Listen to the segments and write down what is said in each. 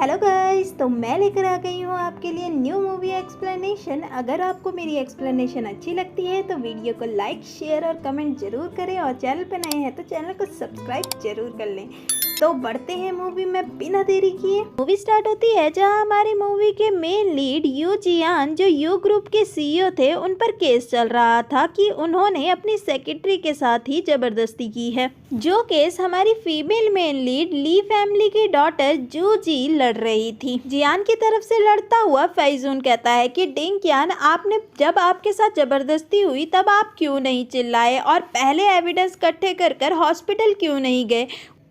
Hello guys, तो मैं लेकर आ गई हूँ आपके लिए न्यू मूवी एक्सप्लेनेशन। अगर आपको मेरी एक्सप्लेनेशन अच्छी लगती है तो वीडियो को लाइक, शेयर और कमेंट जरूर करें और चैनल पर नए हैं तो चैनल को सब्सक्राइब जरूर कर लें। तो बढ़ते हैं मूवी में बिना देरी किए। मूवी स्टार्ट होती है जहां हमारी मूवी के मेन लीड यू जियान, जो यू ग्रुप के सीईओ थे, उन पर केस चल रहा था कि उन्होंने अपनी सेक्रेटरी के साथ ही जबरदस्ती की है। जो केस हमारी फीमेल मेन लीड ली फैमिली की डॉटर जू जी लड़ रही थी। जियान की तरफ से लड़ता हुआ फैजून कहता है कि डिंगयान, आपने जब आपके साथ जबरदस्ती हुई तब आप क्यों नहीं चिल्लाए और पहले एविडेंस इकट्ठे कर हॉस्पिटल क्यों नहीं गए।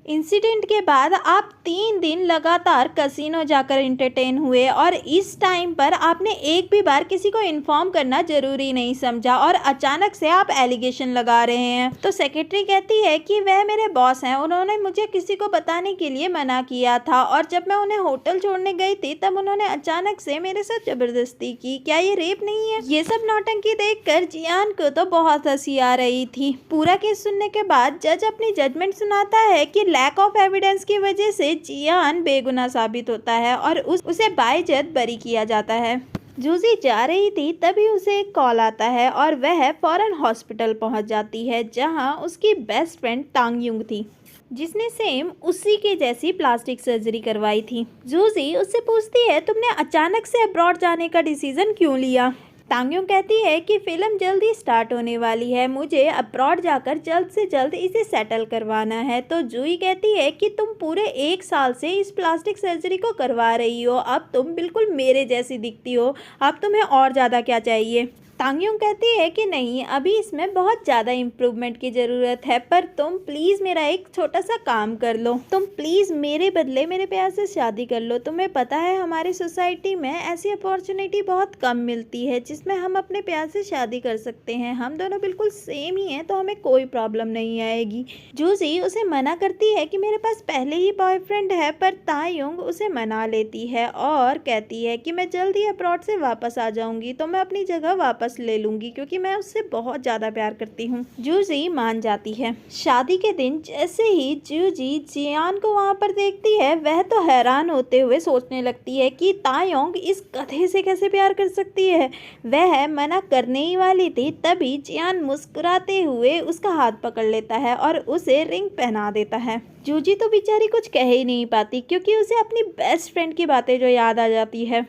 इंसिडेंट के बाद आप 3 दिन लगातार कसिनो जाकर एंटरटेन हुए और इस टाइम पर आपने एक भी बार किसी को इन्फॉर्म करना जरूरी नहीं समझा और अचानक से आप एलिगेशन लगा रहे हैं। तो सेक्रेटरी कहती है कि वह मेरे बॉस हैं, उन्होंने मुझे किसी को बताने के लिए मना किया था और जब मैं उन्हें होटल छोड़ने गई थी तब उन्होंने अचानक से मेरे साथ जबरदस्ती की। क्या ये रेप नहीं है? ये सब नौटंकी देखकर जियान को तो बहुत हंसी आ रही थी। पूरा केस सुनने के बाद जज अपनी जजमेंट सुनाता है कि लैक ऑफ एविडेंस की वजह से जियान बेगुनाह साबित होता है और उसे बाइज्जत बरी किया जाता है। जूजी जा रही थी तभी उसे एक कॉल आता है और वह फौरन हॉस्पिटल पहुंच जाती है जहां उसकी बेस्ट फ्रेंड तांग युंग थी, जिसने सेम उसी के जैसी प्लास्टिक सर्जरी करवाई थी। जूजी उससे पूछती है, तुमने अचानक से अब्रॉड जाने का डिसीजन क्यों लिया? तांग्योंग कहती है कि फिल्म जल्दी स्टार्ट होने वाली है, मुझे अब्रॉड जाकर जल्द से जल्द इसे सेटल करवाना है। तो जूही कहती है कि तुम पूरे 1 साल से इस प्लास्टिक सर्जरी को करवा रही हो, अब तुम बिल्कुल मेरे जैसी दिखती हो, अब तुम्हें और ज़्यादा क्या चाहिए? तांग्योंग कहती है कि नहीं, अभी इसमें बहुत ज़्यादा इम्प्रूवमेंट की ज़रूरत है, पर तुम प्लीज़ मेरा एक छोटा सा काम कर लो, तुम प्लीज़ मेरे बदले मेरे प्यार से शादी कर लो। तुम्हें पता है हमारी सोसाइटी में ऐसी अपॉर्चुनिटी बहुत कम मिलती है जिसमें हम अपने प्यार से शादी कर सकते हैं, हम दोनों बिल्कुल सेम ही हैं तो हमें कोई प्रॉब्लम नहीं आएगी। जूजी उसे मना करती है कि मेरे पास पहले ही बॉयफ्रेंड है, पर तांग्योंग उसे मना लेती है और कहती है कि मैं जल्दी अब्रॉड से वापस आ जाऊंगी तो मैं अपनी जगह वापस ले लूंगी क्योंकि मैं उससे बहुत ज्यादा प्यार करती हूँ। जूजी मान जाती है। शादी के दिन जैसे ही जूजी जियान को वहां पर देखती है, वह तो हैरान होते हुए सोचने लगती है कि तांग्योंग इस गधे से कैसे प्यार कर सकती है। वह मना करने ही वाली थी तभी जियान मुस्कुराते हुए उसका हाथ पकड़ लेता है और उसे रिंग पहना देता है। जूजी तो बेचारी कुछ कह ही नहीं पाती क्योंकि उसे अपनी बेस्ट फ्रेंड की बातें जो याद आ जाती है।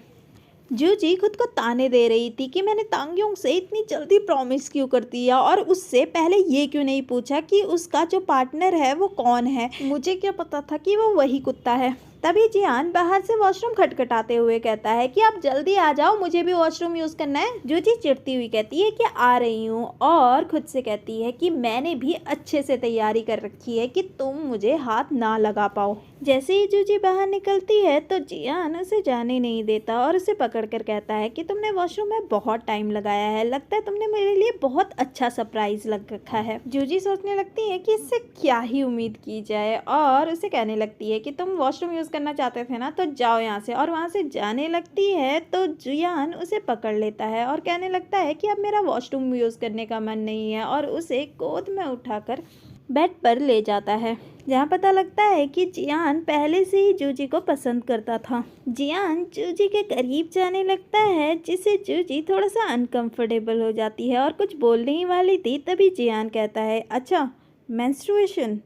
जूजी खुद को ताने दे रही थी कि मैंने तांग्योंग से इतनी जल्दी प्रॉमिस क्यों कर दिया और उससे पहले ये क्यों नहीं पूछा कि उसका जो पार्टनर है वो कौन है, मुझे क्या पता था कि वो वही कुत्ता है। तभी जियान बाहर से वॉशरूम खटखटाते हुए कहता है कि आप जल्दी आ जाओ, मुझे भी वॉशरूम यूज़ करना है। जूजी चिढ़ती हुई कहती है कि आ रही हूँ और खुद से कहती है कि मैंने भी अच्छे से तैयारी कर रखी है कि तुम मुझे हाथ ना लगा पाओ। जैसे ही जूजी बाहर निकलती है तो जियान उसे जाने नहीं देता और उसे पकड़कर कहता है कि तुमने वॉशरूम में बहुत टाइम लगाया है, लगता है तुमने मेरे लिए बहुत अच्छा सरप्राइज लग रखा है। जूजी सोचने लगती है कि इससे क्या ही उम्मीद की जाए और उसे कहने लगती है कि तुम वॉशरूम यूज़ करना चाहते थे ना, तो जाओ यहाँ से। और वहाँ से जाने लगती है तो जियान उसे पकड़ लेता है और कहने लगता है कि अब मेरा वॉशरूम यूज़ करने का मन नहीं है और उसे गोद में उठाकर बेड पर ले जाता है, जहाँ पता लगता है कि जियान पहले से ही जूजी को पसंद करता था। जियान जूजी के करीब जाने लगता है जिससे जूजी थोड़ा सा अनकंफर्टेबल हो जाती है और कुछ बोलने ही वाली थी तभी जियान कहता है, अच्छा मेंस्ट्रुएशन?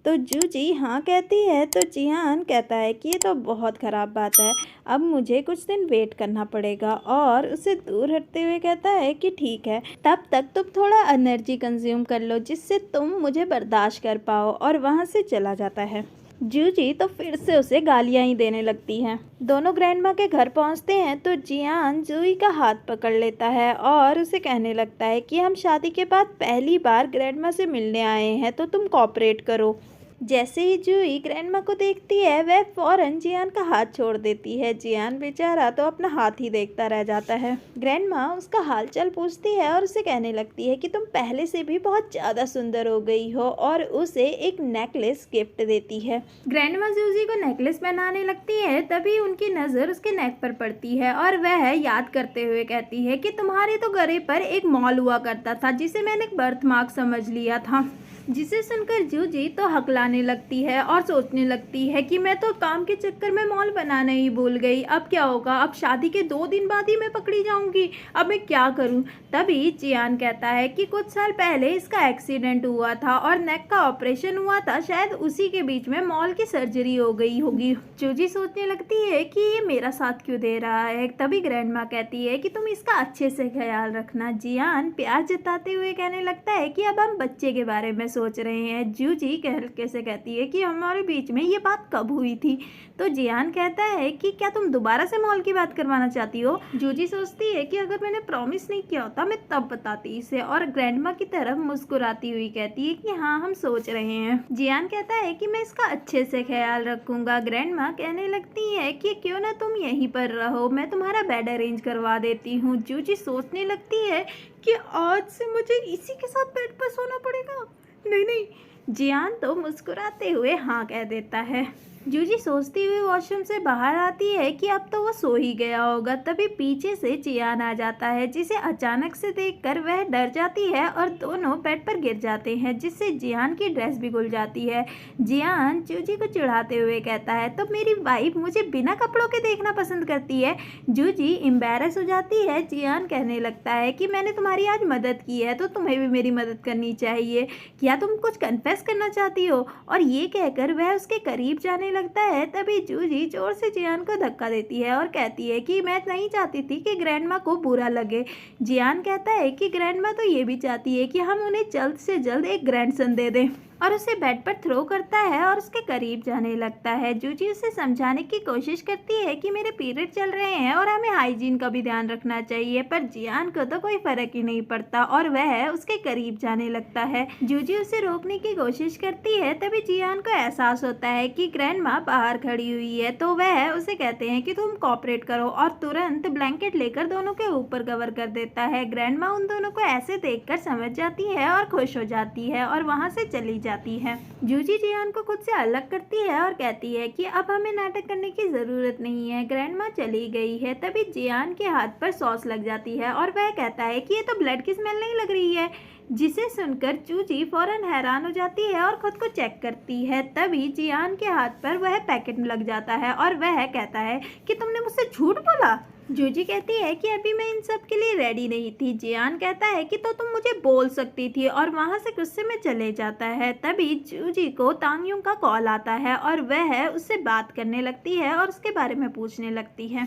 तो जूजी हाँ कहती है तो जियान कहता है कि ये तो बहुत ख़राब बात है, अब मुझे कुछ दिन वेट करना पड़ेगा और उसे दूर हटते हुए कहता है कि ठीक है, तब तक तुम थोड़ा एनर्जी कंज्यूम कर लो जिससे तुम मुझे बर्दाश्त कर पाओ, और वहाँ से चला जाता है। जूजी तो फिर से उसे गालियाँ ही देने लगती हैं। दोनों ग्रैंडमा के घर पहुंचते हैं तो जियान जूही का हाथ पकड़ लेता है और उसे कहने लगता है कि हम शादी के बाद पहली बार ग्रैंडमा से मिलने आए हैं तो तुम कोऑपरेट करो। जैसे ही जूही ग्रैंडमा को देखती है वह फौरन जियान का हाथ छोड़ देती है। जियान बेचारा तो अपना हाथ ही देखता रह जाता है। ग्रैंडमा उसका हालचाल पूछती है और उसे कहने लगती है कि तुम पहले से भी बहुत ज़्यादा सुंदर हो गई हो और उसे एक नेकलेस गिफ्ट देती है। ग्रैंडमा जूही को नेकलेस पहनाने लगती है तभी उनकी नज़र उसके नेक पर पड़ती है और वह याद करते हुए कहती है कि तुम्हारे तो गले पर एक मॉल हुआ करता था जिसे मैंने बर्थ मार्क समझ लिया था। जिसे सुनकर जूजी तो हकलाने लगती है और सोचने लगती है कि मैं तो काम के चक्कर में मॉल बनाना ही भूल गई। अब क्या होगा, अब शादी के 2 दिन बाद ही मैं पकड़ी जाऊंगी, अब मैं क्या करूं। तभी जियान कहता है कि कुछ साल पहले इसका एक्सीडेंट हुआ था और नेक का ऑपरेशन हुआ था, शायद उसी के बीच में मॉल की सर्जरी हो गई होगी। जूजी सोचने लगती है कि ये मेरा साथ क्यों दे रहा है। तभी ग्रैंड माँ कहती है कि तुम इसका अच्छे से ख्याल रखना। जियान प्यार जताते हुए कहने लगता है कि अब हम बच्चे के बारे में सोच रहे हैं। जूजी हल्के से कहती है कि हमारे बीच में ये बात कब हुई थी। तो जियान कहता है कि क्या तुम दोबारा से मॉल की बात करवाना चाहती हो। जूजी सोचती है कि अगर मैंने प्रॉमिस नहीं किया होता मैं तब बताती इसे, और ग्रैंडमा की तरफ मुस्कुराती हुई कहती है कि हाँ हम सोच रहे हैं। जियान कहता है कि मैं इसका अच्छे से ख्याल रखूंगा। ग्रैंडमा कहने लगती है कि क्यों ना तुम यहीं पर रहो, मैं तुम्हारा बेड अरेंज करवा देती हूँ। जूजी सोचने लगती है कि आज से मुझे इसी के साथ बेड पर सोना पड़ेगा। नहीं नहीं, जियान तो मुस्कुराते हुए हाँ कह देता है। जूजी सोचती हुई वॉशरूम से बाहर आती है कि अब तो वो सो ही गया होगा। तभी पीछे से जियान आ जाता है, जिसे अचानक से देखकर वह डर जाती है और दोनों बेड पर गिर जाते हैं, जिससे जियान की ड्रेस भी खुल जाती है। जियान जूजी को चिढ़ाते हुए कहता है तो मेरी वाइफ मुझे बिना कपड़ों के देखना पसंद करती है। जूजी एम्बैरस हो जाती है। जियान कहने लगता है कि मैंने तुम्हारी आज मदद की है तो तुम्हें भी मेरी मदद करनी चाहिए, क्या तुम कुछ कन्फेस करना चाहती हो। और ये कहकर वह उसके करीब जाने लगता है। तभी जूजी जोर से जियान को धक्का देती है और कहती है कि मैं नहीं चाहती थी कि ग्रैंडमा को बुरा लगे। जियान कहता है कि ग्रैंडमा तो ये भी चाहती है कि हम उन्हें जल्द से जल्द एक ग्रैंडसन दे दें, और उसे बेड पर थ्रो करता है और उसके करीब जाने लगता है। जूजी उसे समझाने की कोशिश करती है कि मेरे पीरियड चल रहे हैं और हमें हाइजीन का भी ध्यान रखना चाहिए, पर जियान को तो कोई फर्क ही नहीं पड़ता और वह उसके करीब जाने लगता है। जूजी उसे रोकने की कोशिश करती है। तभी जियान को एहसास होता है कि ग्रैंडमा बाहर खड़ी हुई है, तो वह उसे कहते हैं कि तुम कोऑपरेट करो, और तुरंत ब्लैंकेट लेकर दोनों के ऊपर कवर कर देता है। ग्रैंडमा उन दोनों को ऐसे देखकर समझ जाती है और खुश हो जाती है और वहाँ से चली जाती है। जूजी जियान को खुद से अलग करती है और कहती है कि अब हमें नाटक करने की जरूरत नहीं है, ग्रैंडमा चली गई है। तभी जियान के हाथ पर सॉस लग जाती है और वह कहता है कि ये तो ब्लड की स्मेल नहीं लग रही है, जिसे सुनकर जूजी फौरन हैरान हो जाती है और खुद को चेक करती है। तभी जियान के हाथ पर वह पैकेट लग जाता है और वह कहता है कि तुमने मुझसे झूठ बोला। जूजी कहती है कि अभी मैं इन सब के लिए रेडी नहीं थी। जियान कहता है कि तो तुम मुझे बोल सकती थी, और वहाँ से गुस्से में चले जाता है। तभी जूजी को तांगयुंग का कॉल आता है और वह उससे बात करने लगती है और उसके बारे में पूछने लगती है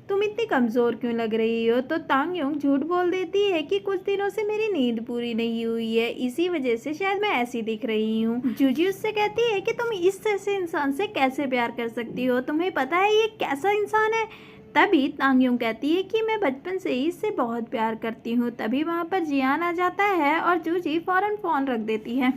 तुम इतनी कमज़ोर क्यों लग रही हो। तो तांगयुंग झूठ बोल देती है कि कुछ दिनों से मेरी नींद पूरी नहीं हुई है, इसी वजह से शायद मैं ऐसी दिख रही हूँ। जूजी उससे कहती है कि तुम इस जैसे इंसान से कैसे प्यार कर सकती हो, तुम्हें पता है ये कैसा इंसान है। तभी तांगयुंग कहती है कि मैं बचपन से ही इससे बहुत प्यार करती हूँ। तभी वहाँ पर जियान आ जाता है और जूजी फौरन फ़ोन रख देती है।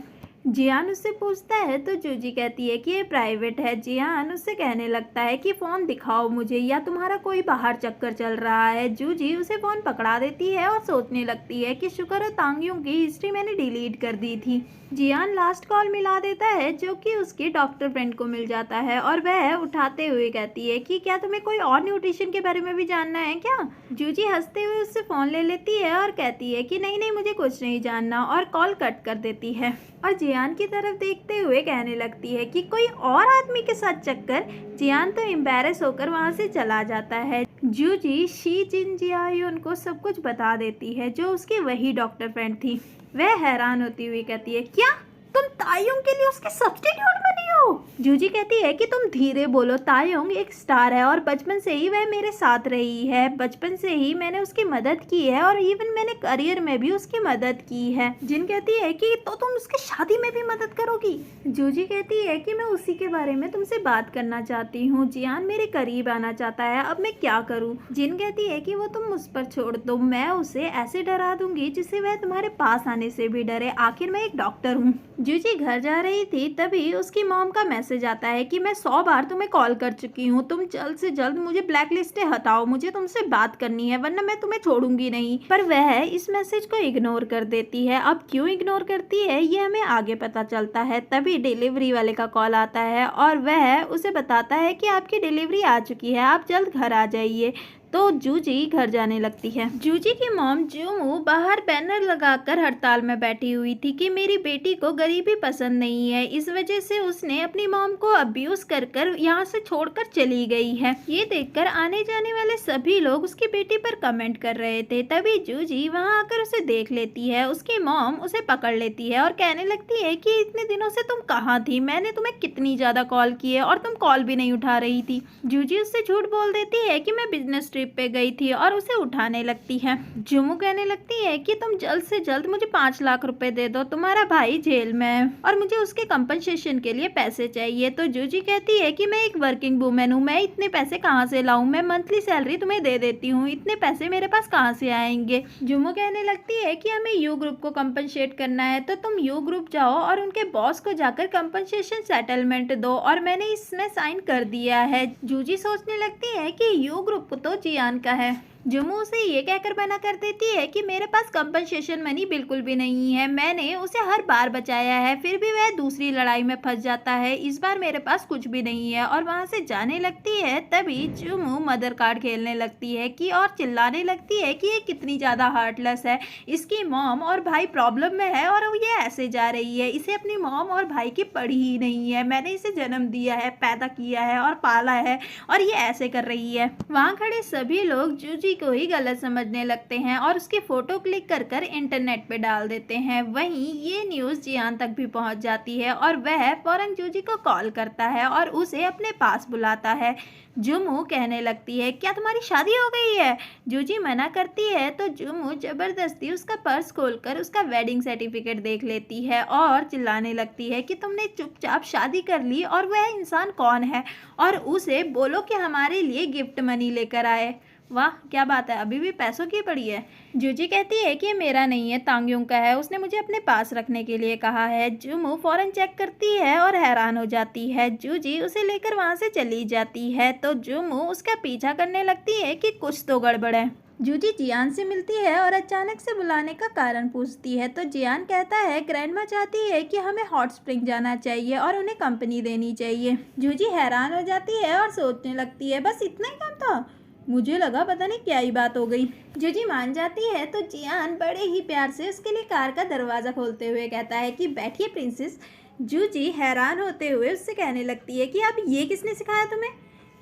जियान उससे पूछता है तो जूजी कहती है कि ये प्राइवेट है। जियान उससे कहने लगता है कि फ़ोन दिखाओ मुझे, या तुम्हारा कोई बाहर चक्कर चल रहा है। जूजी उसे फ़ोन पकड़ा देती है और सोचने लगती है कि शुक्र है तांगयुंग की हिस्ट्री मैंने डिलीट कर दी थी। जियान लास्ट कॉल मिला देता है, जो कि उसकी डॉक्टर फ्रेंड को मिल जाता है, और वह उठाते हुए कहती है कि क्या तुम्हें कोई और न्यूट्रिशन के बारे में भी जानना है क्या। जूजी हंसते हुए उससे फ़ोन ले लेती है और कहती है कि नहीं नहीं मुझे कुछ नहीं जानना, और कॉल कट कर देती है। और जियान की तरफ देखते हुए कहने लगती है कि कोई और आदमी के साथ चक्कर। जियान तो एम्बैरेस होकर वहाँ से चला जाता है। जूजी शी जिन जियायुन को सब कुछ बता देती है, जो उसकी वही डॉक्टर फ्रेंड थी। वह हैरान होती हुई कहती है क्या तुम तायुंग के लिए उसके सब्स्टिट्यूट बनी हो। जूजी कहती है कि तुम धीरे बोलो, तायुंग एक स्टार है और बचपन से ही वह मेरे साथ रही है। बचपन से ही मैंने उसकी मदद की है और इवन मैंने करियर में भी उसकी मदद की है। जिन कहती है कि तो तुम उसकी शादी में भी मदद करोगी। जूजी कहती है कि मैं उसी के बारे में तुमसे बात करना चाहती हूँ। जियान मेरे करीब आना चाहता है, अब मैं क्या करूँ। जिन कहती है कि वो तुम मुझ पर छोड़ दो, मैं उसे ऐसे डरा दूंगी जिससे वह तुम्हारे पास आने से भी डरे, आखिर मैं एक डॉक्टर हूँ। जूजी घर जा रही थी तभी उसकी मॉम का मैसेज आता है कि मैं 100 बार तुम्हें कॉल कर चुकी हूँ, तुम जल्द से जल्द मुझे ब्लैक लिस्ट से हटाओ, मुझे तुमसे बात करनी है वरना मैं तुम्हें छोड़ूंगी नहीं। पर वह इस मैसेज को इग्नोर कर देती है। अब क्यों इग्नोर करती है ये हमें आगे पता चलता है। तभी डिलीवरी वाले का कॉल आता है और वह उसे बताता है कि आपकी डिलीवरी आ चुकी है, आप जल्द घर आ जाइए। तो जूजी घर जाने लगती है। जूजी की मॉम जूमू बाहर बैनर लगाकर हड़ताल में बैठी हुई थी कि मेरी बेटी को गरीबी पसंद नहीं है, इस वजह से उसने अपनी मॉम को अब्यूज कर कर यहाँ से छोड़कर चली गई है। ये देखकर आने जाने वाले सभी लोग उसकी बेटी पर कमेंट कर रहे थे। तभी जूजी वहाँ आकर उसे देख लेती है। उसकी मॉम उसे पकड़ लेती है और कहने लगती है कि इतने दिनों से तुम कहाँ थी, मैंने तुम्हें कितनी ज्यादा कॉल की है और तुम कॉल भी नहीं उठा रही थी। जूजी उससे झूठ बोल देती है कि मैं बिजनेस ट्रिप पे गई थी और उसे उठाने लगती है। जुमू कहने लगती है कि तुम जल्द से जल्द मुझे 5 लाख रुपए दे दो, तुम्हारा भाई जेल में है और मुझे उसके कंपनसेशन के लिए पैसे चाहिए। तो जूजी कहती है कि मैं एक वर्किंग वूमेन हूँ, मैं इतने पैसे कहाँ से लाऊं, मैं मंथली सैलरी तुम्हें दे देती हूँ, इतने पैसे मेरे पास कहाँ से आएंगे। जुमू कहने लगती है कि हमें यू ग्रुप को कंपनसेट करना है, तो तुम यू ग्रुप जाओ और उनके बॉस को जाकर कंपनसेशन सेटलमेंट दो और मैंने इसमें साइन कर दिया है। जूजी सोचने लगती है कि यू ग्रुप तो जियान का है। जुमू उसे ये कहकर मना कर देती है कि मेरे पास कंपनसेशन मनी बिल्कुल भी नहीं है, मैंने उसे हर बार बचाया है, फिर भी वह दूसरी लड़ाई में फंस जाता है, इस बार मेरे पास कुछ भी नहीं है और वहां से जाने लगती है। तभी जुमू मदर कार्ड खेलने लगती है कि और चिल्लाने लगती है कि ये कितनी ज़्यादा हार्टलेस है, इसकी मॉम और भाई प्रॉब्लम में है और ये ऐसे जा रही है, इसे अपनी मॉम और भाई की पड़ी ही नहीं है, मैंने इसे जन्म दिया है, पैदा किया है और पाला है और ये ऐसे कर रही है। वहाँ खड़े सभी लोग जूजी को ही गलत समझने लगते हैं और उसकी फोटो क्लिक कर कर इंटरनेट पे डाल देते हैं। वहीं ये न्यूज़ जियान तक भी पहुंच जाती है और वह फौरन जूजी को कॉल करता है और उसे अपने पास बुलाता है। जुमू कहने लगती है क्या तुम्हारी शादी हो गई है? जूजी मना करती है तो जुमू जबरदस्ती उसका पर्स खोलकर उसका वेडिंग सर्टिफिकेट देख लेती है और चिल्लाने लगती है कि तुमने चुपचाप शादी कर ली और वह इंसान कौन है और उसे बोलो कि हमारे लिए गिफ्ट मनी लेकर आए। वाह क्या बात है, अभी भी पैसों की पड़ी है। जूजी कहती है कि ये मेरा नहीं है, तांग्योंग का है, उसने मुझे अपने पास रखने के लिए कहा है। जुमू फौरन चेक करती है और हैरान हो जाती है। जूजी उसे लेकर वहाँ से चली जाती है तो जुमू उसका पीछा करने लगती है कि कुछ तो गड़बड़ है। जूजी जियान से मिलती है और अचानक से बुलाने का कारण पूछती है तो जियान कहता है ग्रैंडमा चाहती है कि हमें हॉट स्प्रिंग जाना चाहिए और उन्हें कंपनी देनी चाहिए। जूजी हैरान हो जाती है और सोचने लगती है बस इतना ही काम था, मुझे लगा पता नहीं क्या ही बात हो गई। जूजी मान जाती है तो जियान बड़े ही प्यार से उसके लिए कार का दरवाज़ा खोलते हुए कहता है कि बैठिए प्रिंसेस। जूजी हैरान होते हुए उससे कहने लगती है कि अब ये किसने सिखाया तुम्हें?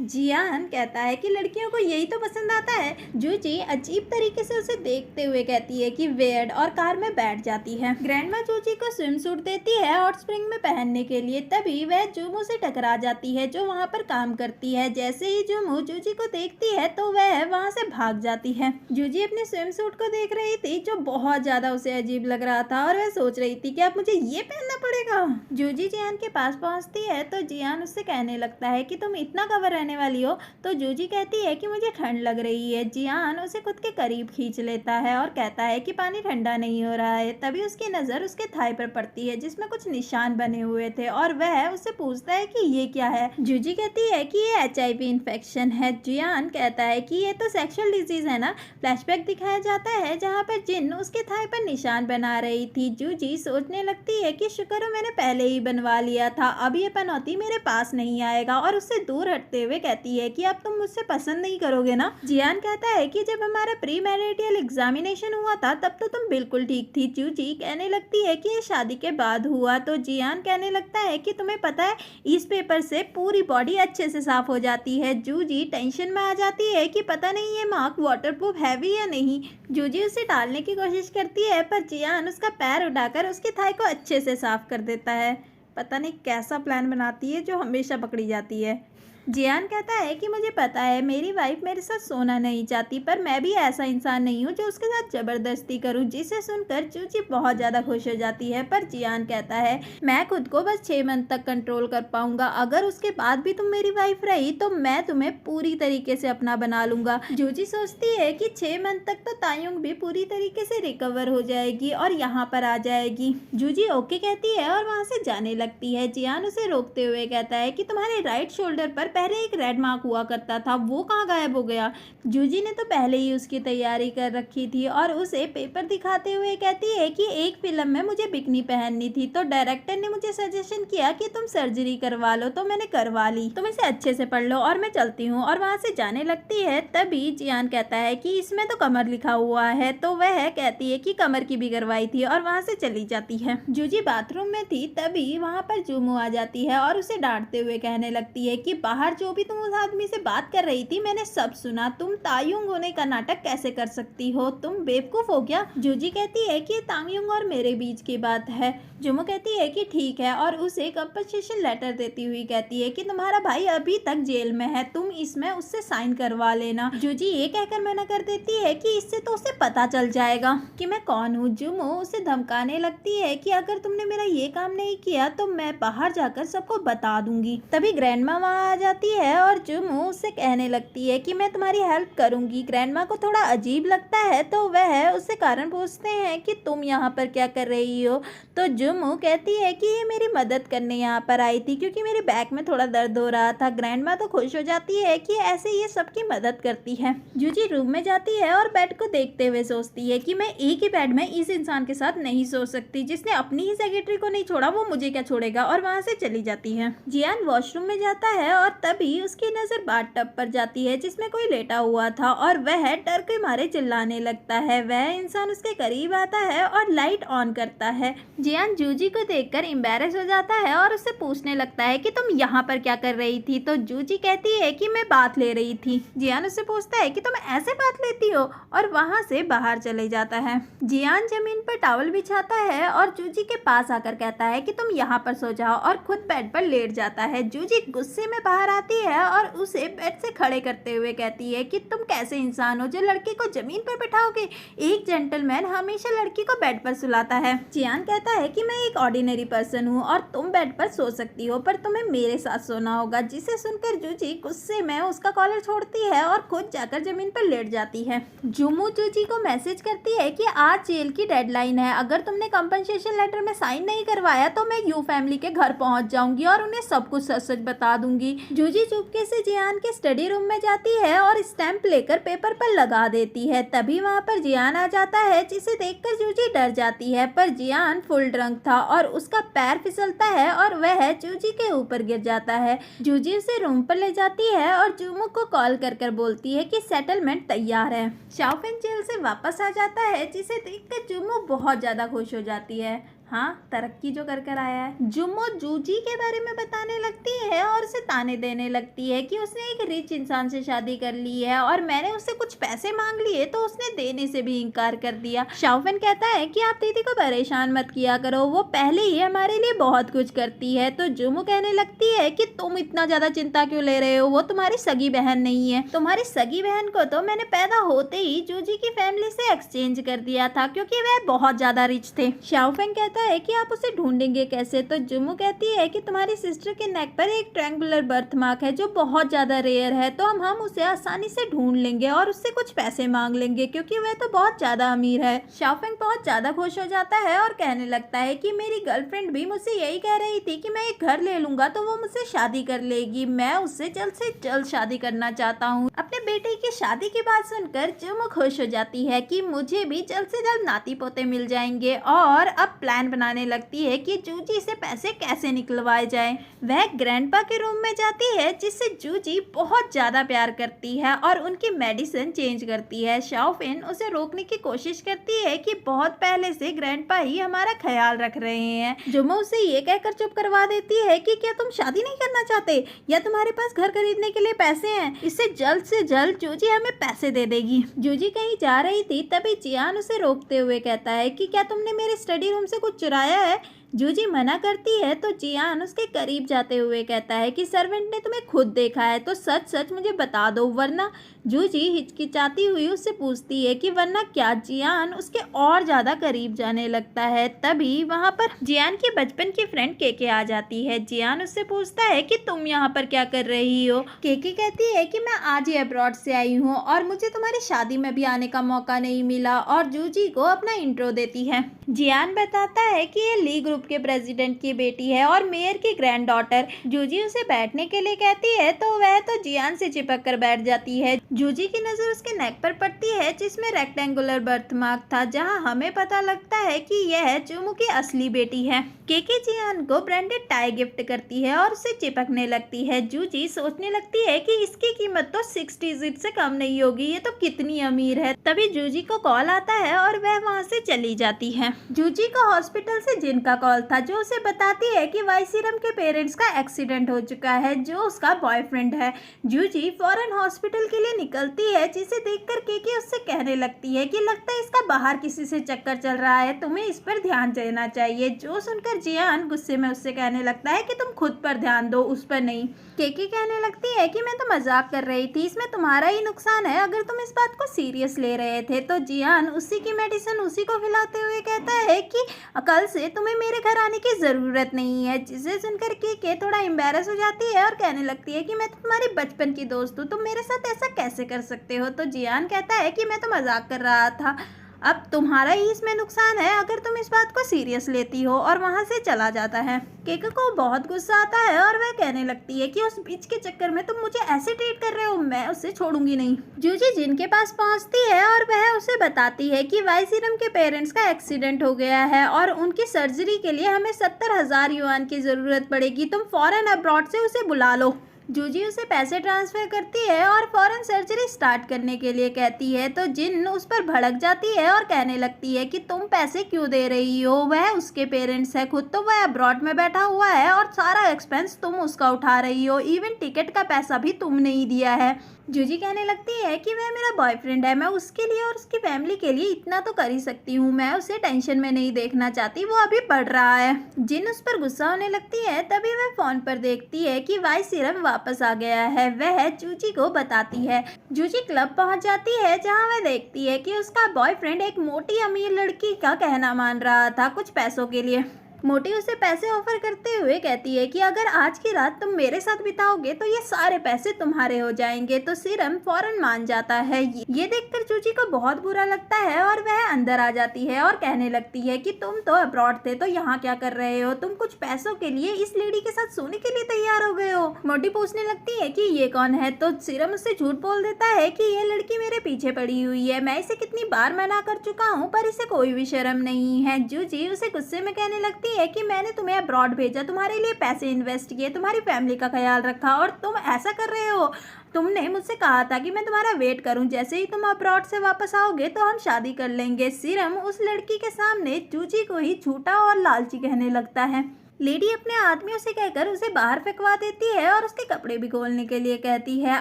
जियान कहता है कि लड़कियों को यही तो पसंद आता है। जूजी अजीब तरीके से उसे देखते हुए कहती है कि वेयर्ड और कार में बैठ जाती है। ग्रैंडमा जूजी को स्विम सूट देती है हॉट स्प्रिंग में पहनने के लिए। तभी वह जुमू से टकरा जाती है जो वहाँ पर काम करती है। जैसे ही जुमू जूजी को देखती है तो वह वहाँ से भाग जाती है। जूजी अपने स्विम सूट को देख रही थी जो बहुत ज्यादा उसे अजीब लग रहा था और वह सोच रही थी कि अब मुझे ये पहनना पड़ेगा। जूजी जियान के पास पहुँचती है तो जियान उससे कहने लगता है कि तुम इतना कवर वाली हो। तो जूजी कहती है कि मुझे ठंड लग रही है। जियान उसे खुद के करीब खींच लेता है और कहता है कि पानी ठंडा नहीं हो रहा है। तभी उसकी नज़र उसके थाई पर पड़ती है जिसमें कुछ निशान बने हुए थे और वह उससे पूछता है कि ये क्या है। जूजी कहती है कि ये HIV इन्फेक्शन है। जियान कहता है कि ये तो सेक्सुअल डिजीज है ना। फ्लैशबैक दिखाया जाता है जहाँ पर जिन उसके थाई पर निशान बना रही थी। जूजी सोचने लगती है कि शुक्र है मैंने पहले ही बनवा लिया था, अब ये पनौती मेरे पास नहीं आएगा और उससे दूर हटते हुए कहती है कि अब तुम मुझसे पसंद नहीं करोगे ना। जियान कहता है कि जब हमारा प्री मैरिटल एग्जामिनेशन हुआ था तब तो तुम बिल्कुल ठीक थी। जूजी कहने लगती है कि ये शादी के बाद हुआ। तो जियान कहने लगता है कि तुम्हें पता है इस पेपर से पूरी बॉडी अच्छे से साफ हो जाती है। जूजी टेंशन में आ जाती है कि पता नहीं ये मार्क वाटरप्रूफ है भी या नहीं। जूजी उसे डालने की कोशिश करती है पर जियान उसका पैर उठाकर उसकी थाई को अच्छे से साफ कर देता है। पता नहीं कैसा प्लान बनाती है जो हमेशा पकड़ी जाती है। जियान कहता है कि मुझे पता है मेरी वाइफ मेरे साथ सोना नहीं चाहती, पर मैं भी ऐसा इंसान नहीं हूँ जो उसके साथ जबरदस्ती करूँ। जिसे सुनकर जूजी बहुत ज़्यादा खुश हो जाती है। पर जियान कहता है मैं खुद को बस 6 मंथ तक कंट्रोल कर पाऊंगा, अगर उसके बाद भी तुम मेरी वाइफ रही तो मैं तुम्हें पूरी तरीके से अपना बना लूंगा। जूजी सोचती है कि 6 मंथ तक तो तायुंग भी पूरी तरीके से रिकवर हो जाएगी और यहाँ पर आ जाएगी। जूजी ओके कहती है और वहाँ से जाने लगती है। जियान उसे रोकते हुए कहता है कि तुम्हारे राइट शोल्डर पर पहले एक रेड मार्क हुआ करता था, वो कहाँ गायब हो गया। जूजी ने तो पहले ही उसकी तैयारी कर रखी थी और उसे पेपर दिखाते हुए कहती है कि एक फिल्म में मुझे बिकनी पहननी थी, तो डायरेक्टर ने मुझे सजेशन किया कि तुम सर्जरी करवा लो, तो मैंने करवा ली, तुम इसे अच्छे से पढ़ लो और मैं चलती हूँ। और वहाँ से जाने लगती है। तभी जियान कहता है कि इसमें तो कमर लिखा हुआ है, तो वह कहती है कि कमर की भी करवाई थी और वहाँ से चली जाती है। जूजी बाथरूम में थी, तभी वहाँ पर जुमू आ जाती है और उसे डांटते हुए कहने लगती है कि बाहर जो भी तुम उस आदमी से बात कर रही थी मैंने सब सुना, तुम तायुंग होने का नाटक कैसे कर सकती हो, तुम बेवकूफ हो क्या। जूजी कहती है कि तायुंग और मेरे बीच की बात है। जुमू कहती है कि ठीक है और उसे कंपनसेशन लेटर देती हुई कहती है कि तुम्हारा भाई अभी तक जेल में है, तुम इसमें उससे साइन करवा लेना। जूजी ये कहकर मना कर देती है कि इससे तो उसे पता चल जाएगा कि मैं कौन हूँ। जुमू उसे धमकाने लगती है कि अगर तुमने मेरा ये काम नहीं किया तो मैं बाहर जाकर सबको बता दूंगी। तभी ग्रैंडमा वहाँ आ जाती है और जुमू उससे कहने लगती है कि मैं तुम्हारी हेल्प करूंगी। ग्रैंडमा को थोड़ा अजीब लगता है तो वह उससे कारण पूछते हैं कि तुम यहाँ पर क्या कर रही हो। तो जुमू कहती है कि ये मेरी मदद करने यहाँ पर आई थी क्योंकि मेरे बैक में थोड़ा दर्द हो रहा था। ग्रैंडमा तो खुश हो जाती है कि ऐसे ये सबकी मदद करती है। जूजी रूम में जाती है और बेड को देखते हुए सोचती है कि मैं एक ही बेड में इस इंसान के साथ नहीं सो सकती, जिसने अपनी ही सेक्रेटरी को नहीं छोड़ा वो मुझे क्या छोड़ेगा, और वहाँ से चली जाती है। जियान वॉशरूम में जाता है और तभी उसकी नजर बाथटब पर जाती है जिसमें कोई लेटा हुआ था और वह डर के मारे चिल्लाने लगता है। वह इंसान उसके करीब आता है और लाइट ऑन करता है। जियान जूजी को देखकर एम्बैरेस हो जाता है और उससे पूछने लगता है कि तुम यहाँ पर क्या कर रही थी। तो जूजी कहती है कि मैं बात ले रही थी। जियान उससे पूछता है कि तुम ऐसे बात लेती हो और वहाँ से बाहर चले जाता है। जियान जमीन पर टॉवल बिछाता है और जूजी के पास आकर कहता है कि तुम यहाँ पर सो जाओ और खुद बेड पर लेट जाता है। जूजी गुस्से में बाहर आती है और उसे बेड से खड़े करते हुए कहती है कि तुम कैसे इंसान हो जो लड़के को जमीन पर बैठाओगे। एक जेंटलमैन हमेशा लड़की को बेड पर सुलाता है। जियान कहता है कि मैं एक ऑर्डिनरी पर्सन हूँ और तुम बेड पर सो सकती हो, पर तुम्हें मेरे साथ सोना होगा। जिसे सुनकर जूजी गुस्से में उसका कॉलर छोड़ती है और खुद जाकर जमीन पर लेट जाती है। जुमू जूजी को मैसेज करती है कि आज जेल की डेडलाइन है, अगर तुमने कंपनसेशन लेटर में साइन नहीं करवाया तो मैं यू फैमिली के घर पहुंच जाऊंगी और उन्हें सब कुछ सच सच बता दूंगी। जूजी चुपके से जियान के स्टडी रूम में जाती है और स्टैंप लेकर पेपर पर लगा देती है। तभी वहां पर जियान आ जाता है जिसे देखकर जूजी डर जाती है, पर जियान फुल ड्रंक था और उसका पैर फिसलता है और वह जूजी के ऊपर गिर जाता है। जूजी उसे रूम पर ले जाती है और जुमू को कॉल कर बोलती है कि सेटलमेंट तैयार है। शाओफेन जेल से वापस आ जाता है जिसे देखकर जुमू बहुत ज्यादा खुश हो जाती है। हाँ, तरक्की जो कर आया है। जुम्मो जूजी के बारे में बताने लगती है और उसे ताने देने लगती है कि उसने एक रिच इंसान से शादी कर ली है और मैंने उससे कुछ पैसे मांग लिए तो उसने देने से भी इनकार कर दिया। शाओफेन कहता है कि आप दीदी को परेशान मत किया करो, वो पहले ही हमारे लिए बहुत कुछ करती है। तो जुम्मो कहने लगती है कि तुम इतना ज्यादा चिंता क्यों ले रहे हो, वो तुम्हारी सगी बहन नहीं है। तुम्हारी सगी बहन को तो मैंने पैदा होते ही जूजी की फैमिली से एक्सचेंज कर दिया था क्योंकि वह बहुत ज्यादा रिच थे। शाओफेन कहता है कि आप उसे ढूंढेंगे कैसे। तो जुमू कहती है कि तुम्हारी सिस्टर के नेक पर एक ट्रायंगुलर बर्थ मार्क है जो बहुत ज्यादा रेयर है, तो हम उसे आसानी से ढूंढ लेंगे और उससे कुछ पैसे मांग लेंगे क्योंकि वह तो बहुत ज्यादा अमीर है। शाओफेंग बहुत ज्यादा खुश हो जाता है और कहने लगता है कि मेरी गर्लफ्रेंड भी मुझसे यही कह रही थी कि मैं एक घर ले लूंगा तो वो मुझसे शादी कर लेगी। मैं उससे जल्द से जल्द शादी करना चाहता हूँ। अपने बेटे की शादी की बात सुनकर जुमू खुश हो जाती है कि मुझे भी जल्द से जल्द नाती पोते मिल जाएंगे और अब प्लान बनाने लगती है कि जूजी से पैसे कैसे निकलवाए जाए। वह ग्रैंडपा के रूम में जाती है जिससे जूजी बहुत ज्यादा प्यार करती है और उनकी मेडिसिन चेंज करती है। शाओफेन उसे रोकने की कोशिश करती है कि बहुत पहले से ग्रैंडपा ही हमारा ख्याल रख रहे हैं। जुमो उसे ये कहकर चुप करवा देती है कि क्या तुम शादी नहीं करना चाहते या तुम्हारे पास घर खरीदने के लिए पैसे हैं, इससे जल्द से जल्द जूजी हमें पैसे दे देगी। जूजी कहीं जा रही थी तभी जियान उसे रोकते हुए कहता है कि क्या तुमने मेरे स्टडी रूम से कुछ चुराया है। जूजी मना करती है तो जियान उसके करीब जाते हुए कहता है कि सर्वेंट ने तुम्हें खुद देखा है तो सच सच मुझे बता दो वरना। जूजी हिचकिचाती हुई उससे पूछती है कि वरना क्या। जियान उसके और ज्यादा करीब जाने लगता है। तभी वहां पर जियान की बचपन की फ्रेंड केके आ जाती है। जियान उससे पूछता है कि तुम यहाँ पर क्या कर रही हो। केके कहती है कि मैं आज ही अब्रॉड से आई हूँ और मुझे तुम्हारी शादी में भी आने का मौका नहीं मिला और जूजी को अपना इंट्रो देती है। जियान बताता है कि ये ली ग्रुप ग्रुप के प्रेसिडेंट की बेटी है और मेयर की ग्रैंड डॉटर। जूजी उसे बैठने के लिए कहती है तो वह तो जियान से चिपक कर बैठ जाती है। जूजी की नजर उसके नेक पर पड़ती है जिसमें रेक्टेंगुलर बर्थ मार्क था, जहां हमें पता लगता है कि यह चुमू की असली बेटी है। केके जियान को ब्रांडेड टाई गिफ्ट करती है और उसे चिपकने लगती है। जूजी सोचने लगती है कि इसकी कीमत तो 6 डिजिट से कम नहीं होगी, ये तो कितनी अमीर है। तभी जूजी को कॉल आता है और वह वहां से चली जाती है। जूजी को हॉस्पिटल से जिन का कॉल था, जो उसे बताती है कि वाइसीरम के पेरेंट्स का एक्सीडेंट हो चुका है, जो उसका बॉयफ्रेंड है। जूजी फौरन हॉस्पिटल के लिए निकलती है, जिसे देखकर केके उससे कहने लगती है कि लगता है इसका बाहर किसी से चक्कर चल रहा है, तुम्हें इस पर ध्यान देना चाहिए। जो सुनकर जियान गुस्से में उससे कहने लगता है कि तुम खुद पर ध्यान दो, उस पर नहीं। केके कहने लगती है कि मैं तो मजाक कर रही थी, इसमें तुम्हारा ही नुकसान है अगर तुम इस बात को सीरियस ले रहे थे। तो जियान उसी की मेडिसिन उसी को खिलाते हुए कहता है कि कल से तुम्हें मेरे घर आने की ज़रूरत नहीं है, जिसे सुनकर केके थोड़ा एम्बैरस हो जाती है और कहने लगती है कि मैं तुम्हारी बचपन की दोस्त हूँ, तुम मेरे साथ ऐसा कैसे कर सकते हो। तो जियान कहता है कि मैं तो मजाक कर रहा था, अब तुम्हारा ही इसमें नुकसान है अगर तुम इस बात को सीरियस लेती हो, और वहां से चला जाता है। केके को बहुत गुस्सा आता है और वह कहने लगती है कि उस बीच के चक्कर में तुम मुझे ऐसे ट्रीट कर रहे हो, मैं उसे छोड़ूंगी नहीं। जूजी जिन के पास पहुंचती है और वह उसे बताती है कि वाइसीरम के पेरेंट्स का एक्सीडेंट हो गया है और उनकी सर्जरी के लिए हमें 70,000 युआन की जरूरत पड़ेगी, तुम फौरन अब्रॉड से उसे बुला लो। जूजी उसे पैसे ट्रांसफर करती है और फौरन सर्जरी स्टार्ट करने के लिए कहती है। तो जिन उस पर भड़क जाती है और कहने लगती है कि तुम पैसे क्यों दे रही हो, वह उसके पेरेंट्स है, खुद तो वह अब्रॉड में बैठा हुआ है और सारा एक्सपेंस तुम उसका उठा रही हो, इवन टिकट का पैसा भी तुमने ही दिया है। जूजी कहने लगती है कि वह मेरा बॉयफ्रेंड है, मैं उसके लिए और उसकी फैमिली के लिए इतना तो कर ही सकती हूँ, मैं उसे टेंशन में नहीं देखना चाहती, वो अभी पढ़ रहा है। जिन उस पर गुस्सा होने लगती है, तभी वह फोन पर देखती है कि वाइसीरम वापस आ गया है। वह जूजी को बताती है। जूजी क्लब पहुंच जाती है, जहां वह देखती है कि उसका बॉयफ्रेंड एक मोटी अमीर लड़की का कहना मान रहा था कुछ पैसों के लिए। मोटी उसे पैसे ऑफर करते हुए कहती है कि अगर आज की रात तुम मेरे साथ बिताओगे तो ये सारे पैसे तुम्हारे हो जाएंगे। तो सीरम फौरन मान जाता है। ये देखकर जूजी को बहुत बुरा लगता है और वह अंदर आ जाती है और कहने लगती है कि तुम तो अब्रॉड थे, तो यहाँ क्या कर रहे हो, तुम कुछ पैसों के लिए इस लेडी के साथ सोने के लिए तैयार हो गए हो। मोटी पूछने लगती है कि ये कौन है, तो सीरम उससे झूठ बोल देता है कि ये लड़की मेरे पीछे पड़ी हुई है, मैं इसे कितनी बार मना कर चुका हूँ पर इसे कोई भी शर्म नहीं है। जूजी उसे गुस्से में कहने लगती है कि मैंने तुम्हें अब्रॉड भेजा, तुम्हारे लिए पैसे इन्वेस्ट किए, तुम्हारी फैमिली का ख्याल रखा और तुम ऐसा कर रहे हो। तुमने मुझसे कहा था कि मैं तुम्हारा वेट करूं, जैसे ही तुम अब्रॉड से वापस आओगे तो हम शादी कर लेंगे। सीरम उस लड़की के सामने जूजी को ही झूठा और लालची कहने लगता है। लेडी अपने आदमियों से कहकर उसे बाहर फेंकवा देती है और उसके कपड़े भी खोलने के लिए कहती है।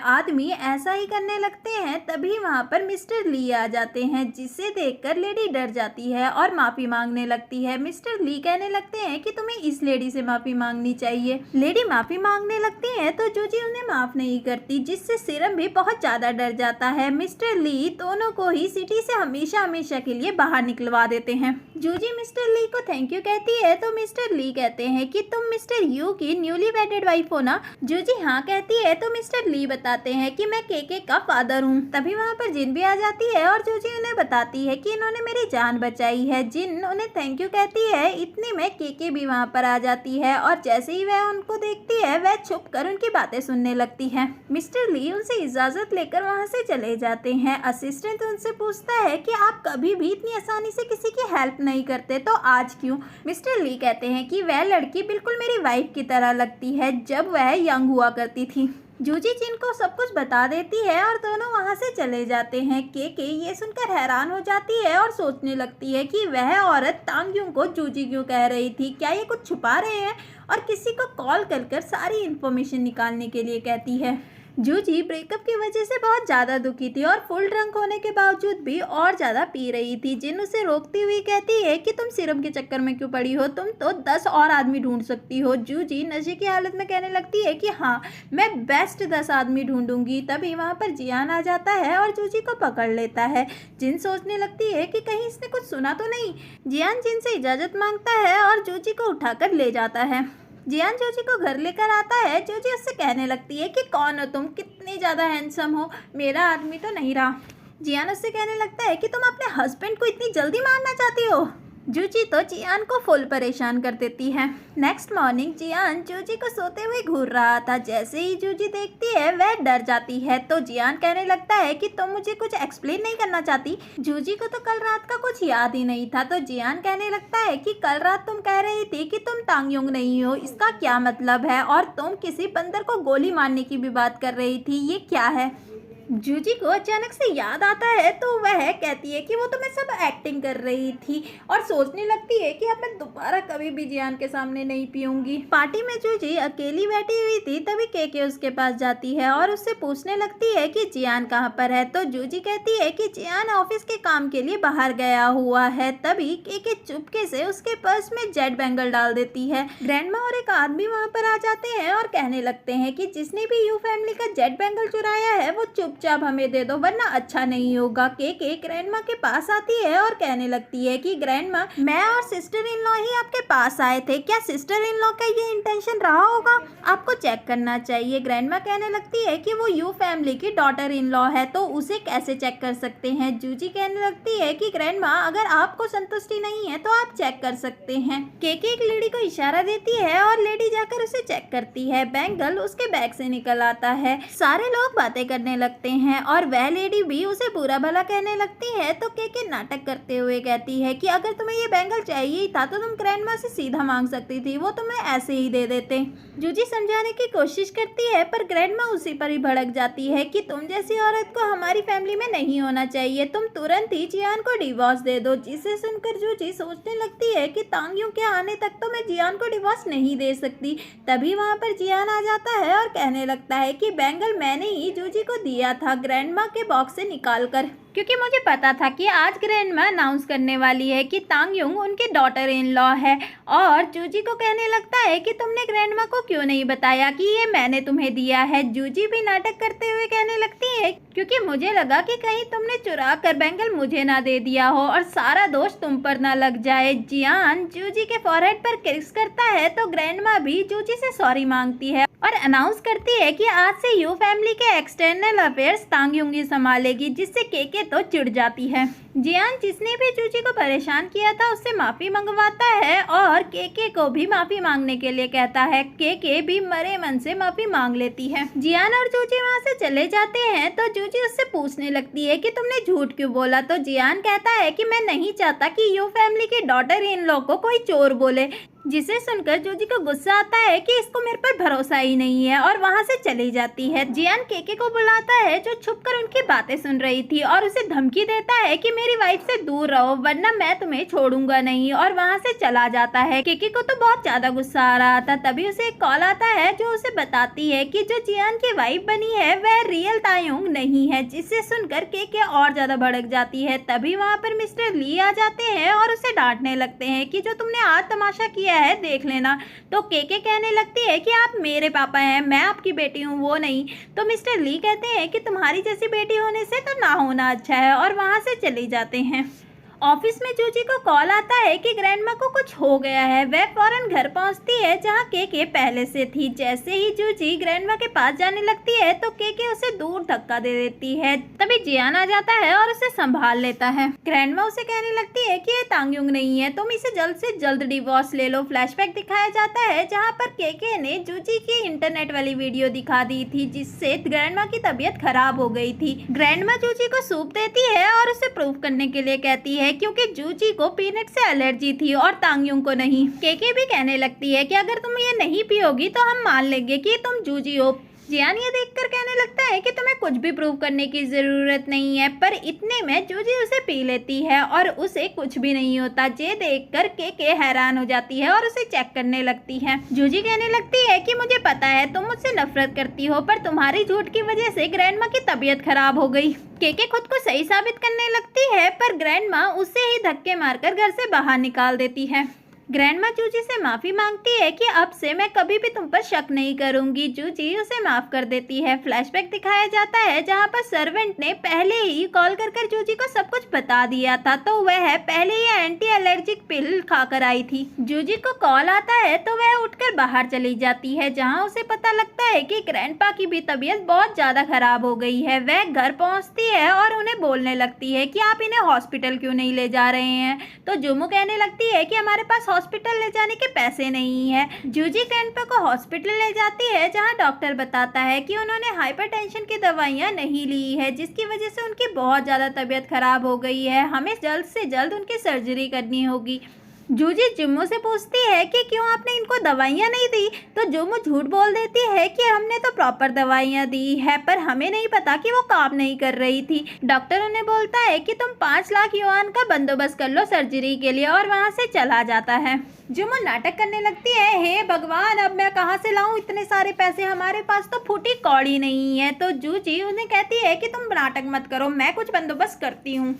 आदमी ऐसा ही करने लगते हैं, तभी वहां पर मिस्टर ली आ जाते हैं, जिसे देखकर लेडी डर जाती है और माफी मांगने लगती है। मिस्टर ली कहने लगते हैं कि तुम्हें इस लेडी से माफी मांगनी चाहिए। लेडी माफी मांगने लगती है तो जूजी उन्हें माफ नहीं करती, जिससे सीरम भी बहुत ज्यादा डर जाता है। मिस्टर ली दोनों को ही सिटी से हमेशा हमेशा के लिए बाहर निकलवा देते हैं। जूजी मिस्टर ली को थैंक यू कहती है तो मिस्टर ली कहते हैं कि तुम मिस्टर यू की न्यूली वेडेड वाइफ हो ना। जूजी हाँ कहती है तो मिस्टर ली बताते हैं कि मैं केके का फादर हूँ। तभी वहाँ पर जिन भी आ जाती है और जूजी उन्हें बताती है कि इन्होंने मेरी जान बचाई है। जिन उन्हें थैंक यू कहती है, इतने में केके भी वहाँ पर आ जाती है और जैसे ही वह उनको देखती है वह छुप कर उनकी बातें सुनने लगती है। मिस्टर ली उनसे इजाजत लेकर वहाँ से चले जाते हैं। असिस्टेंट उनसे पूछता है कि आप कभी भी इतनी आसानी से किसी की हेल्प नहीं करते, तो आज क्यों। मिस्टर ली कहते हैं कि वह लड़की बिल्कुल मेरी वाइफ की तरह लगती है जब वह यंग हुआ करती थी। जूजी जिन को सब कुछ बता देती है और दोनों वहां से चले जाते हैं। केके ये सुनकर हैरान हो जाती है और सोचने लगती है कि वह औरत तांग्यूं को जूजी क्यों कह रही थी, क्या ये कुछ छुपा रहे हैं, और किसी को कॉल कर सारी इन्फॉर्मेशन निकालने के लिए कहती है। जूजी ब्रेकअप की वजह से बहुत ज़्यादा दुखी थी और फुल ड्रंक होने के बावजूद भी और ज़्यादा पी रही थी। जिन उसे रोकती हुई कहती है कि तुम सिरम के चक्कर में क्यों पड़ी हो, तुम तो 10 और आदमी ढूंढ सकती हो। जूजी नशे की हालत में कहने लगती है कि हाँ, मैं बेस्ट 10 आदमी ढूंढूंगी। तभी वहाँ पर जियान आ जाता है और जूजी को पकड़ लेता है। जिन सोचने लगती है कि कहीं इसने कुछ सुना तो नहीं। जियान जिन से इजाज़त मांगता है और जूजी को उठाकर ले जाता है। जियान जूजी को घर लेकर आता है। जूजी उससे कहने लगती है कि कौन हो तुम, कितनी ज़्यादा हैंडसम हो, मेरा आदमी तो नहीं रहा। जियान उससे कहने लगता है कि तुम अपने हस्बैंड को इतनी जल्दी मारना चाहती हो। जूजी तो जियान को फुल परेशान कर देती है। नेक्स्ट मॉर्निंग जियान जूजी को सोते हुए घूर रहा था। जैसे ही जूजी देखती है वह डर जाती है, तो जियान कहने लगता है कि तुम मुझे कुछ एक्सप्लेन नहीं करना चाहती। जूजी को तो कल रात का कुछ याद ही नहीं था, तो जियान कहने लगता है कि कल रात तुम कह रही थी कि तुम तांगयुंग नहीं हो, इसका क्या मतलब है? और तुम किसी बंदर को गोली मारने की भी बात कर रही थी, ये क्या है? जूजी को अचानक से याद आता है, तो वह कहती है कि वो तो मैं सब एक्टिंग कर रही थी, और सोचने लगती है कि अब मैं दोबारा कभी भी जियान के सामने नहीं पीऊंगी। पार्टी में जूजी अकेली बैठी हुई थी, तभी केके उसके पास जाती है और उससे पूछने लगती है कि जियान कहाँ पर है। तो जूजी कहती है कि जियान ऑफिस के काम के लिए बाहर गया हुआ है। तभी केके चुपके से उसके पर्स में जेट बैंगल डाल देती है। ग्रैंडमा और एक आदमी वहाँ पर आ जाते हैं और कहने लगते हैं कि जिसने भी यू फैमिली का जेट बैंगल चुराया है वो चुपचाप हमें दे दो, वरना अच्छा नहीं होगा। केके ग्रैंडमा के पास आती है और कहने लगती है कि ग्रैंडमा, मैं और सिस्टर इन लॉ ही आपके पास आए थे, क्या सिस्टर इन लॉ का ये इंटेंशन रहा होगा? आपको चेक करना चाहिए। ग्रैंडमा कहने लगती है कि वो यू फैमिली की डॉटर इन लॉ है, तो उसे कैसे चेक कर सकते हैं? जूजी कहने लगती है कि ग्रैंडमा, अगर आपको संतुष्टि नहीं है तो आप चेक कर सकते हैं। केके एक लेडी को इशारा देती है और लेडी जाकर उसे चेक करती है। बैंगल उसके बैग से निकल आता है। सारे लोग बातें करने लगते हैं और वह लेडी भी उसे बुरा भला कहने लगती है। तो केके नाटक करते हुए कहती है कि अगर तुम्हें ये बैंगल चाहिए था तो तुम ग्रैंडमा से सीधा मांग सकती थी, वो तुम्हें ऐसे ही दे देते। जूजी समझाने की कोशिश करती है, पर ग्रैंडमा उसी पर ही भड़क जाती है कि तुम जैसी औरत को हमारी फैमिली में नहीं होना चाहिए, तुम तुरंत ही जियान को डिवोर्स दे दो। जिसे सुनकर जूजी सोचने लगती है कि तांगयुंग के आने तक तो मैं जियान को डिवोर्स नहीं दे सकती। तभी वहाँ पर जियान आ जाता है और कहने लगता है कि बैंगल मैंने ही जूजी को दिया था ग्रैंडमा के बॉक्स से निकाल कर, क्योंकि मुझे पता था कि आज ग्रैंडमा अनाउंस करने वाली है कि तांगयुंग उनकी डॉटर इन लॉ है। और जूजी को कहने लगता है कि तुमने ग्रैंडमा को क्यों नहीं बताया कि ये मैंने तुम्हें दिया है। जूजी भी नाटक करते हुए कहने लगती है, क्योंकि मुझे लगा कि कहीं तुमने चुरा कर बैंगल मुझे ना दे दिया हो और सारा दोष तुम पर ना लग जाए। जियान जूजी के फॉरहेड पर किस करता है, तो ग्रैंडमा भी जूजी से सॉरी मांगती है और अनाउंस करती है कि आज से यू फैमिली के एक्सटर्नल अफेयर्स तांगयुंग ही संभालेगी, जिससे केके तो चिढ़ जाती है। जियान, जिसने भी जूजी को परेशान किया था, उससे माफी मंगवाता है और केके को भी माफी मांगने के लिए कहता है। केके भी मरे मन से माफी मांग लेती है। जियान और जूजी वहाँ से चले जाते हैं, तो जूजी उससे पूछने लगती है कि तुमने झूठ क्यों बोला। तो जियान कहता है कि मैं नहीं चाहता कि यू फैमिली की डॉटर इन लॉ को कोई चोर बोले। जिसे सुनकर जूजी को गुस्सा आता है कि इसको मेरे पर भरोसा ही नहीं है, और वहाँ से चली जाती है। जियान केके को बुलाता है, जो छुपकर उनकी बातें सुन रही थी, और उसे धमकी देता है कि मेरी वाइफ से दूर रहो, वरना मैं तुम्हें छोड़ूंगा नहीं, और वहाँ से चला जाता है। केके को तो बहुत ज्यादा गुस्सा आ रहा था। तभी उसे एक कॉल आता है जो उसे बताती है कि जो जियान की वाइफ बनी है वह रियल तांगयुंग नहीं है, जिसे सुनकर केके और ज्यादा भड़क जाती है। तभी वहाँ पर मिस्टर ली आ जाते हैं और उसे डांटने लगते हैं कि जो तुमने आज तमाशा किया है देख लेना। तो केके कहने लगती है कि आप मेरे पापा हैं, मैं आपकी बेटी हूँ, वो नहीं। तो मिस्टर ली कहते हैं कि तुम्हारी जैसी बेटी होने से तो ना होना अच्छा है, और वहाँ से चले जाते हैं। ऑफिस में जूजी को कॉल आता है कि ग्रैंडमा को कुछ हो गया है। वह फौरन घर पहुंचती है जहां केके पहले से थी। जैसे ही जूजी ग्रैंडमा के पास जाने लगती है, तो केके उसे दूर धक्का दे देती है। तभी जियान आ जाता है और उसे संभाल लेता है। ग्रैंडमा उसे कहने लगती है कि ये तांगयुंग नहीं है, तुम इसे जल्द से जल्द डिवोर्स ले लो। फ्लैशबैक दिखाया जाता है जहाँ पर केके ने जूजी की इंटरनेट वाली वीडियो दिखा दी थी, जिससे ग्रैंडमा की तबीयत खराब हो गई थी। ग्रैंडमा जूजी को सूप देती है और उसे प्रूव करने के लिए कहती है क्योंकि जूजी को पीनट से एलर्जी थी और तांगयुंग को नहीं। केके भी कहने लगती है कि अगर तुम ये नहीं पियोगी तो हम मान लेंगे कि तुम जूजी हो। जियान ये देखकर कहने लगता है कि तुम्हें कुछ भी प्रूव करने की जरूरत नहीं है, पर इतने में जूजी उसे पी लेती है और उसे कुछ भी नहीं होता। ये देखकर केके हैरान हो जाती है और उसे चेक करने लगती है। जूजी कहने लगती है कि मुझे पता है तुम मुझसे नफरत करती हो, पर तुम्हारी झूठ की वजह से ग्रैंडमा की तबीयत खराब हो गई। केके खुद को सही साबित करने लगती है, पर ग्रैंडमा उसे ही धक्के मारकर घर से बाहर निकाल देती है। ग्रैंडमा जूजी से माफी मांगती है कि अब से मैं कभी भी तुम पर शक नहीं करूंगी। जूजी उसे माफ कर देती है। फ्लैशबैक दिखाया जाता है जहां पर सर्वेंट ने पहले ही कॉल कर जूजी को सब कुछ बता दिया था, तो वह पहले ही एंटी एलर्जिक पिल खाकर आई थी। जूजी को कॉल आता है तो वह उठकर बाहर चली जाती है, जहाँ उसे पता लगता है कि ग्रैंडपा की भी तबीयत बहुत ज्यादा खराब हो गई है। वह घर पहुंचती है और उन्हें बोलने लगती है कि आप इन्हें हॉस्पिटल क्यों नहीं ले जा रहे हैं। तो जुमू कहने लगती है कि हमारे पास हॉस्पिटल ले जाने के पैसे नहीं है। जूजी ग्रैंडपा को हॉस्पिटल ले जाती है, जहां डॉक्टर बताता है कि उन्होंने हाइपरटेंशन की दवाइयां नहीं ली है, जिसकी वजह से उनकी बहुत ज़्यादा तबीयत खराब हो गई है। हमें जल्द से जल्द उनकी सर्जरी करनी होगी। जूजी जुम्मू से पूछती है कि क्यों आपने इनको दवाइयाँ नहीं दी, तो जुम्मू झूठ बोल देती है कि हमने तो प्रॉपर दवाइयाँ दी है, पर हमें नहीं पता कि वो काम नहीं कर रही थी। डॉक्टर उन्हें बोलता है कि तुम 5 लाख युआन का बंदोबस्त कर लो सर्जरी के लिए, और वहाँ से चला जाता है। जुम्मू नाटक करने लगती है, हे भगवान, अब मैं कहाँ से लाऊं इतने सारे पैसे, हमारे पास तो फूटी कौड़ी नहीं है। तो जूजी उन्हें कहती है कि तुम नाटक मत करो, मैं कुछ बंदोबस्त करती हूँ।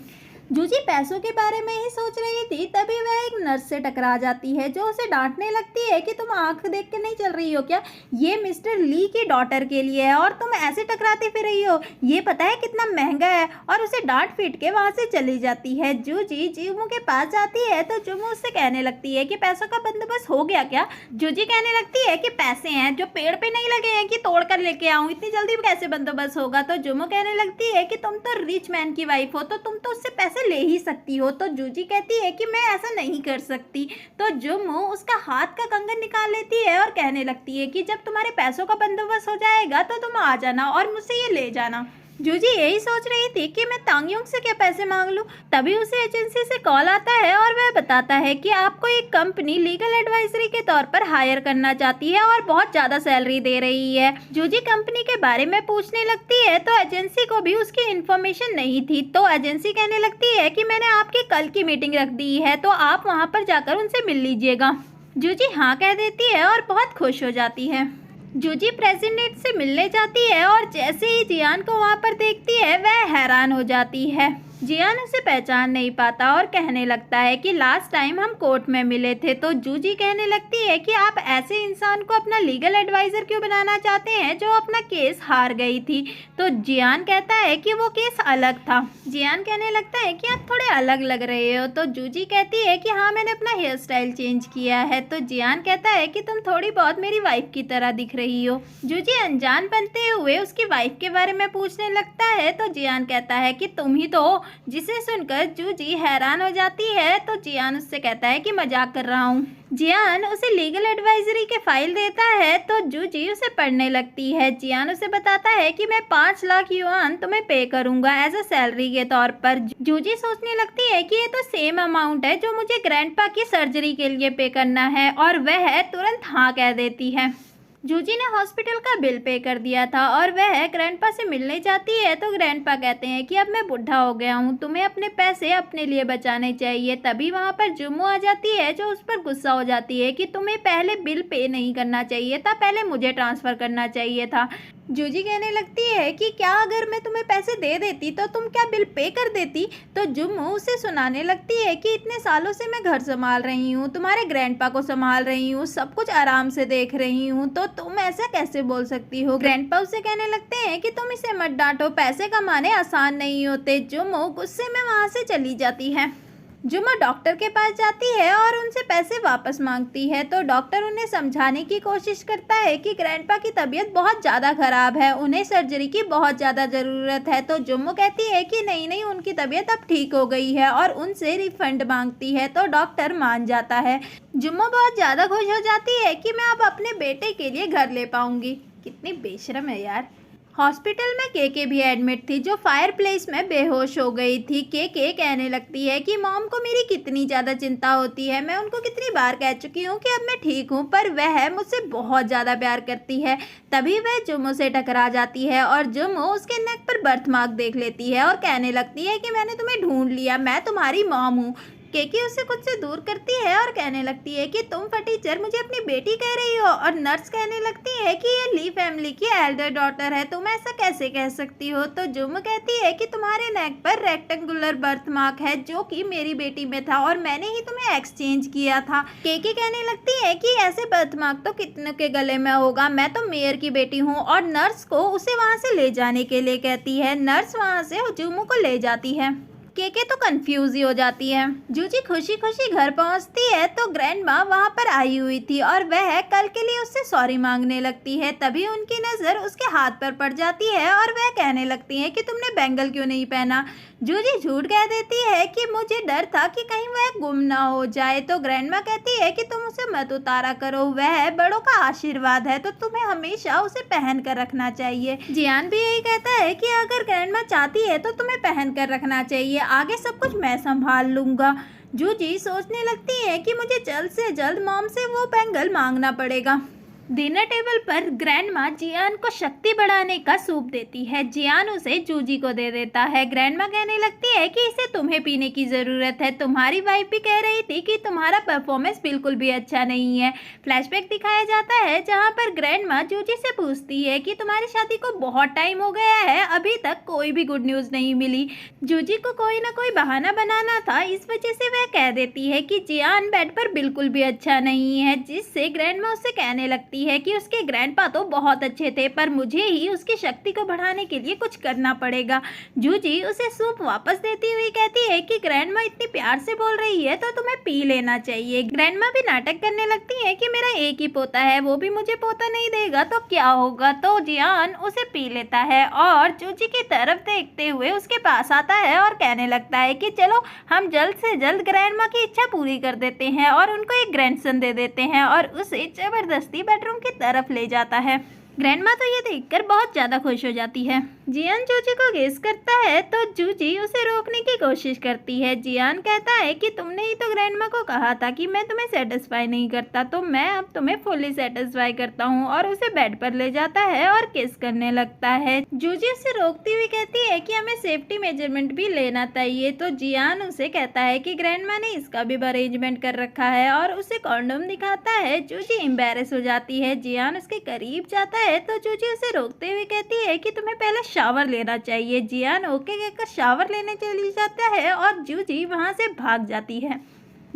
जूजी पैसों के बारे में ही सोच रही थी, तभी वह एक नर्स से टकरा जाती है, जो उसे डांटने लगती है कि तुम आंख देख के नहीं चल रही हो क्या, ये मिस्टर ली की डॉटर के लिए है और तुम ऐसे टकराती फिर रही हो, ये पता है कितना महंगा है। और उसे डांट पीट के वहाँ से चली जाती है। जूजी जुम्मू के पास जाती है तो जुम्मू उससे कहने लगती है कि पैसों का बंदोबस्त हो गया क्या। जूजी कहने लगती है कि पैसे हैं जो पेड़ पे नहीं लगे हैं कि तोड़ कर लेके आऊँ, इतनी जल्दी कैसे बंदोबस्त होगा। तो जुम्मू कहने लगती है कि तुम तो रिच मैन की वाइफ हो, तो तुम तो उससे पैसे ले ही सकती हो। तो जूजी कहती है कि मैं ऐसा नहीं कर सकती। तो जुम्मू उसका हाथ का कंगन निकाल लेती है और कहने लगती है कि जब तुम्हारे पैसों का बंदोबस्त हो जाएगा तो तुम आ जाना और मुझसे ये ले जाना। जूजी यही सोच रही थी कि मैं तांगयोंग से क्या पैसे मांग लूं, तभी उसे एजेंसी से कॉल आता है और वह बताता है कि आपको एक कंपनी लीगल एडवाइजरी के तौर पर हायर करना चाहती है और बहुत ज़्यादा सैलरी दे रही है। जूजी कंपनी के बारे में पूछने लगती है तो एजेंसी को भी उसकी इन्फॉर्मेशन नहीं थी। तो एजेंसी कहने लगती है कि मैंने आपकी कल की मीटिंग रख दी है, तो आप वहाँ पर जाकर उनसे मिल लीजिएगा। जूजी हाँ कह देती है और बहुत खुश हो जाती है। जूजी प्रेसिडेंट से मिलने जाती है और जैसे ही जियान को वहाँ पर देखती है वह हैरान हो जाती है। जियान उसे पहचान नहीं पाता और कहने लगता है कि लास्ट टाइम हम कोर्ट में मिले थे। तो जूजी कहने लगती है कि आप ऐसे इंसान को अपना लीगल एडवाइज़र क्यों बनाना चाहते हैं जो अपना केस हार गई थी। तो जियान कहता है कि वो केस अलग था। जियान कहने लगता है कि आप थोड़े अलग लग रहे हो। तो जूजी कहती है कि हाँ, मैंने अपना हेयर स्टाइल चेंज किया है। तो जियान कहता है कि तुम थोड़ी बहुत मेरी वाइफ की तरह दिख रही हो। जूजी अनजान बनते हुए उसकी वाइफ के बारे में पूछने लगता है तो जियान कहता है कि तुम ही तो हो, जिसे सुनकर जूजी हैरान हो जाती है। तो जियान उससे कहता है कि मजाक कर रहा हूँ। जियान उसे लीगल एडवाइजरी के फाइल देता है तो जूजी उसे पढ़ने लगती है। जियान उसे बताता है कि मैं 5 लाख युआन तुम्हें पे करूंगा एज अ सैलरी के तौर पर। जूजी सोचने लगती है कि ये तो सेम अमाउंट है जो मुझे ग्रैंडपा की सर्जरी के लिए पे करना है, और वह तुरंत हाँ कह देती है। जूजी ने हॉस्पिटल का बिल पे कर दिया था और वह ग्रैंडपा से मिलने जाती है तो ग्रैंडपा कहते हैं कि अब मैं बुढ़ा हो गया हूँ, तुम्हें अपने पैसे अपने लिए बचाने चाहिए। तभी वहाँ पर जुम्मू आ जाती है जो उस पर गुस्सा हो जाती है कि तुम्हें पहले बिल पे नहीं करना चाहिए था, पहले मुझे ट्रांसफ़र करना चाहिए था। जूजी कहने लगती है कि क्या अगर मैं तुम्हें पैसे दे देती तो तुम क्या बिल पे कर देती। तो जुम्मू उसे सुनाने लगती है कि इतने सालों से मैं घर संभाल रही हूँ, तुम्हारे ग्रैंडपा को संभाल रही हूँ, सब कुछ आराम से देख रही हूँ, तो तुम ऐसा कैसे बोल सकती हो। ग्रैंडपा उसे कहने लगते हैं कि तुम इसे मत डांटो, पैसे कमाने आसान नहीं होते। जुम्मू गुस्से में वहाँ से चली जाती है। जुम्मू डॉक्टर के पास जाती है और उनसे पैसे वापस मांगती है। तो डॉक्टर उन्हें समझाने की कोशिश करता है कि ग्रैंडपा की तबीयत बहुत ज़्यादा ख़राब है, उन्हें सर्जरी की बहुत ज़्यादा ज़रूरत है। तो जुम्मू कहती है कि नहीं, उनकी तबीयत अब ठीक हो गई है और उनसे रिफंड मांगती है। तो डॉक्टर मान जाता है। जुम्मू बहुत ज़्यादा खुश हो जाती है कि मैं अब अपने बेटे के लिए घर ले पाऊँगी। कितनी बेशरम है यार। हॉस्पिटल में केके भी एडमिट थी जो फायर प्लेस में बेहोश हो गई थी। केके कहने लगती है कि मॉम को मेरी कितनी ज़्यादा चिंता होती है, मैं उनको कितनी बार कह चुकी हूँ कि अब मैं ठीक हूँ, पर वह मुझसे बहुत ज़्यादा प्यार करती है। तभी वह जुम्मू से टकरा जाती है और जुम्मू उसके नेक पर बर्थ मार्क देख लेती है और कहने लगती है कि मैंने तुम्हें ढूंढ लिया, मैं तुम्हारी मॉम हूँ। केकी उसे खुद से दूर करती है और कहने लगती है कि तुम टीचर मुझे अपनी बेटी कह रही हो, और नर्स कहने लगती है कि ये ली फैमिली की एल्डर डॉटर है, तुम ऐसा कैसे कह सकती हो। तो जुम कहती है कि तुम्हारे नेक पर रेक्टेंगुलर बर्थ मार्क है जो कि मेरी बेटी में था और मैंने ही तुम्हें एक्सचेंज किया था। केकी कहने लगती है कि ऐसे बर्थ मार्क तो कितने के गले में होगा, मैं तो मेयर की बेटी हूँ, और नर्स को उसे वहाँ से ले जाने के लिए कहती है। नर्स वहाँ से जुमू को ले जाती है। केके तो कंफ्यूज ही हो जाती है। जूजी खुशी खुशी घर पहुंचती है तो ग्रैंडमा वहां पर आई हुई थी और वह कल के लिए उससे सॉरी मांगने लगती है। तभी उनकी नज़र उसके हाथ पर पड़ जाती है और वह कहने लगती है कि तुमने बैंगल क्यों नहीं पहना। जूजी झूठ कह देती है कि मुझे डर था कि कहीं वह गुम ना हो जाए। तो ग्रैंडमा कहती है कि तुम उसे मत उतारा करो, वह बड़ों का आशीर्वाद है तो तुम्हें हमेशा उसे पहन कर रखना चाहिए। जियान भी यही कहता है कि अगर ग्रैंडमा चाहती है तो तुम्हें पहन कर रखना चाहिए, आगे सब कुछ मैं संभाल लूंगा। जूजी सोचने लगती है कि मुझे जल्द से जल्द मॉम से वो बैंगल मांगना पड़ेगा। डिनर टेबल पर ग्रैंडमा जियान को शक्ति बढ़ाने का सूप देती है। जियान उसे जूजी को दे देता है। ग्रैंडमा कहने लगती है कि इसे तुम्हें पीने की ज़रूरत है, तुम्हारी वाइफ भी कह रही थी कि तुम्हारा परफॉर्मेंस बिल्कुल भी अच्छा नहीं है। फ्लैशबैक दिखाया जाता है जहां पर ग्रैंडमा जूजी से पूछती है कि तुम्हारी शादी को बहुत टाइम हो गया है, अभी तक कोई भी गुड न्यूज़ नहीं मिली। जूजी को कोई ना कोई बहाना बनाना था, इस वजह से वह कह देती है कि जियान बेड पर बिल्कुल भी अच्छा नहीं है, जिससे ग्रैंडमा उससे कहने लगती है कि उसके ग्रैंडपा तो बहुत अच्छे थे पर मुझे ही उसकी शक्ति को बढ़ाने के लिए कुछ करना पड़ेगा। जूजी उसे सूप वापस देती हुई कहती है कि ग्रैंडमा इतनी प्यार से बोल रही है तो तुम्हें पी लेना चाहिए। ग्रैंडमा भी नाटक करने लगती है कि मेरा एक ही पोता है, वो भी मुझे पोता नहीं देगा तो क्या होगा। तो जियान उसे पी लेता है और जूजी की तरफ देखते हुए उसके पास आता है और कहने लगता है कि चलो हम जल्द से जल्द ग्रैंडमा की इच्छा पूरी कर देते हैं और उनको एक ग्रैंडसन दे देते हैं, और उसे जबरदस्ती बेडरूम की तरफ ले जाता है। ग्रैंडमा तो ये देखकर बहुत ज़्यादा खुश हो जाती है। जियान जूजी को गेस करता है तो जूजी उसे रोकने की कोशिश करती है। जियान कहता है कि तुमने ही तो ग्रैंडमा को कहा था कि मैं तुम्हें सेटिस्फाई नहीं करता, तो मैं अब तुम्हें फुली सेटिस्फाई करता हूँ, और उसे बेड पर ले जाता है और किस करने लगता है। जूजी उसे रोकती हुई कहती है कि हमें सेफ्टी मेजरमेंट भी लेना चाहिए। तो जियान उसे कहता है कि ग्रैंडमा ने इसका भी अरेंजमेंट कर रखा है और उसे कॉन्डोम दिखाता है। जूजी एम्बैरेस हो जाती है। जियान उसके करीब जाता है तो जूजी उसे रोकते हुए कहती है कि तुम्हें पहले शावर लेना चाहिए। जियान ओके कहकर शावर लेने चली जाता है और जूजी वहां से भाग जाती है।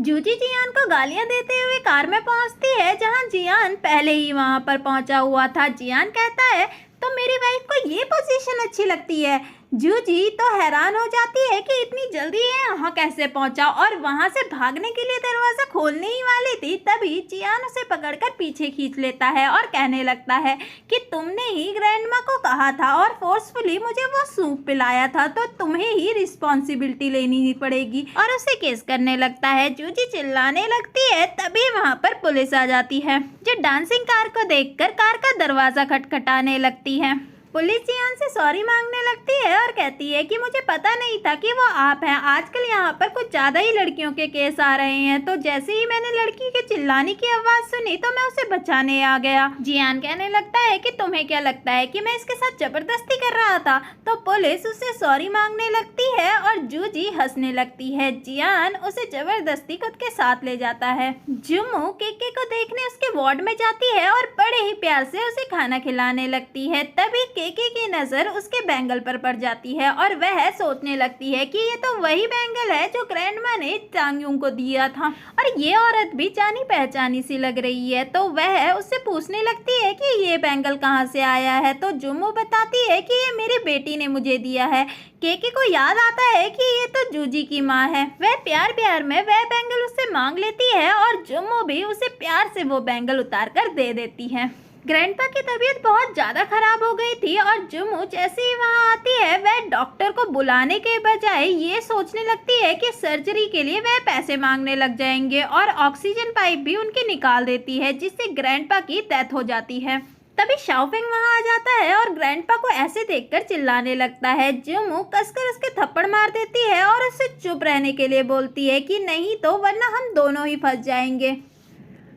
जूजी जियान को गालियां देते हुए कार में पहुंचती है जहां जियान पहले ही वहां पर पहुंचा हुआ था। जियान कहता है तो मेरी वाइफ को ये पोजीशन अच्छी लगती है। जूजी तो हैरान हो जाती है कि इतनी जल्दी ये यहाँ कैसे पहुंचा, और वहां से भागने के लिए दरवाजा खोलने ही वाली थी तभी जियान उसे पकड़कर पीछे खींच लेता है और कहने लगता है कि तुमने ही ग्रैंडमा को कहा था और फोर्सफुली मुझे वो सूप पिलाया था, तो तुम्हें ही रिस्पॉन्सिबिलिटी लेनी ही पड़ेगी, और उसे केस करने लगता है। जूजी चिल्लाने लगती है तभी वहाँ पर पुलिस आ जाती है जो डांसिंग कार को देखकर कार का दरवाजा खटखटाने लगती है। पुलिस जियान से सॉरी मांगने लगती है और कहती है कि मुझे पता नहीं था कि वो आप हैं, आजकल यहाँ पर कुछ ज़्यादा ही लड़कियों के केस आ रहे हैं, तो जैसे ही मैंने लड़की के चिल्लाने की आवाज़ सुनी तो मैं उसे बचाने आ गया। जियान कहने लगता है कि तुम्हें क्या लगता है कि मैं इसके साथ जबरदस्ती कर रहा था। तो पुलिस उसे सॉरी मांगने लगती है और जूजी हंसने लगती है। जियान उसे जबरदस्ती खुद के साथ ले जाता है। जुमू केके को देखने उसके वार्ड में जाती है और बड़े ही प्यार से उसे खाना खिलाने लगती है। तभी केके की नज़र उसके बैंगल पर पड़ जाती है और वह सोचने लगती है कि ये तो वही बैंगल है जो ग्रैंडमा ने चांगयूंग को दिया था, और ये औरत भी जानी पहचानी सी लग रही है। तो वह उससे पूछने लगती है कि ये बैंगल कहाँ से आया है। तो जुमू बताती है कि ये मेरी बेटी ने मुझे दिया है। केके को याद आता है कि ये तो जूजी की माँ है। वह प्यार प्यार में वह बैंगल उससे मांग लेती है और जुमू भी उसे प्यार से वो बैंगल उतार कर दे देती है। ग्रैंडपा की तबीयत बहुत ज़्यादा खराब हो गई थी और जुमू जैसे ही वहाँ आती है वह डॉक्टर को बुलाने के बजाय ये सोचने लगती है कि सर्जरी के लिए वह पैसे मांगने लग जाएंगे, और ऑक्सीजन पाइप भी उनकी निकाल देती है जिससे ग्रैंडपा की डेथ हो जाती है। तभी शाओफेंग वहाँ आ जाता है और ग्रैंडपा को ऐसे देखकर चिल्लाने लगता है। जुमू कसकर उसके थप्पड़ मार देती है और उससे चुप रहने के लिए बोलती है कि नहीं तो वरना हम दोनों ही फंस जाएंगे।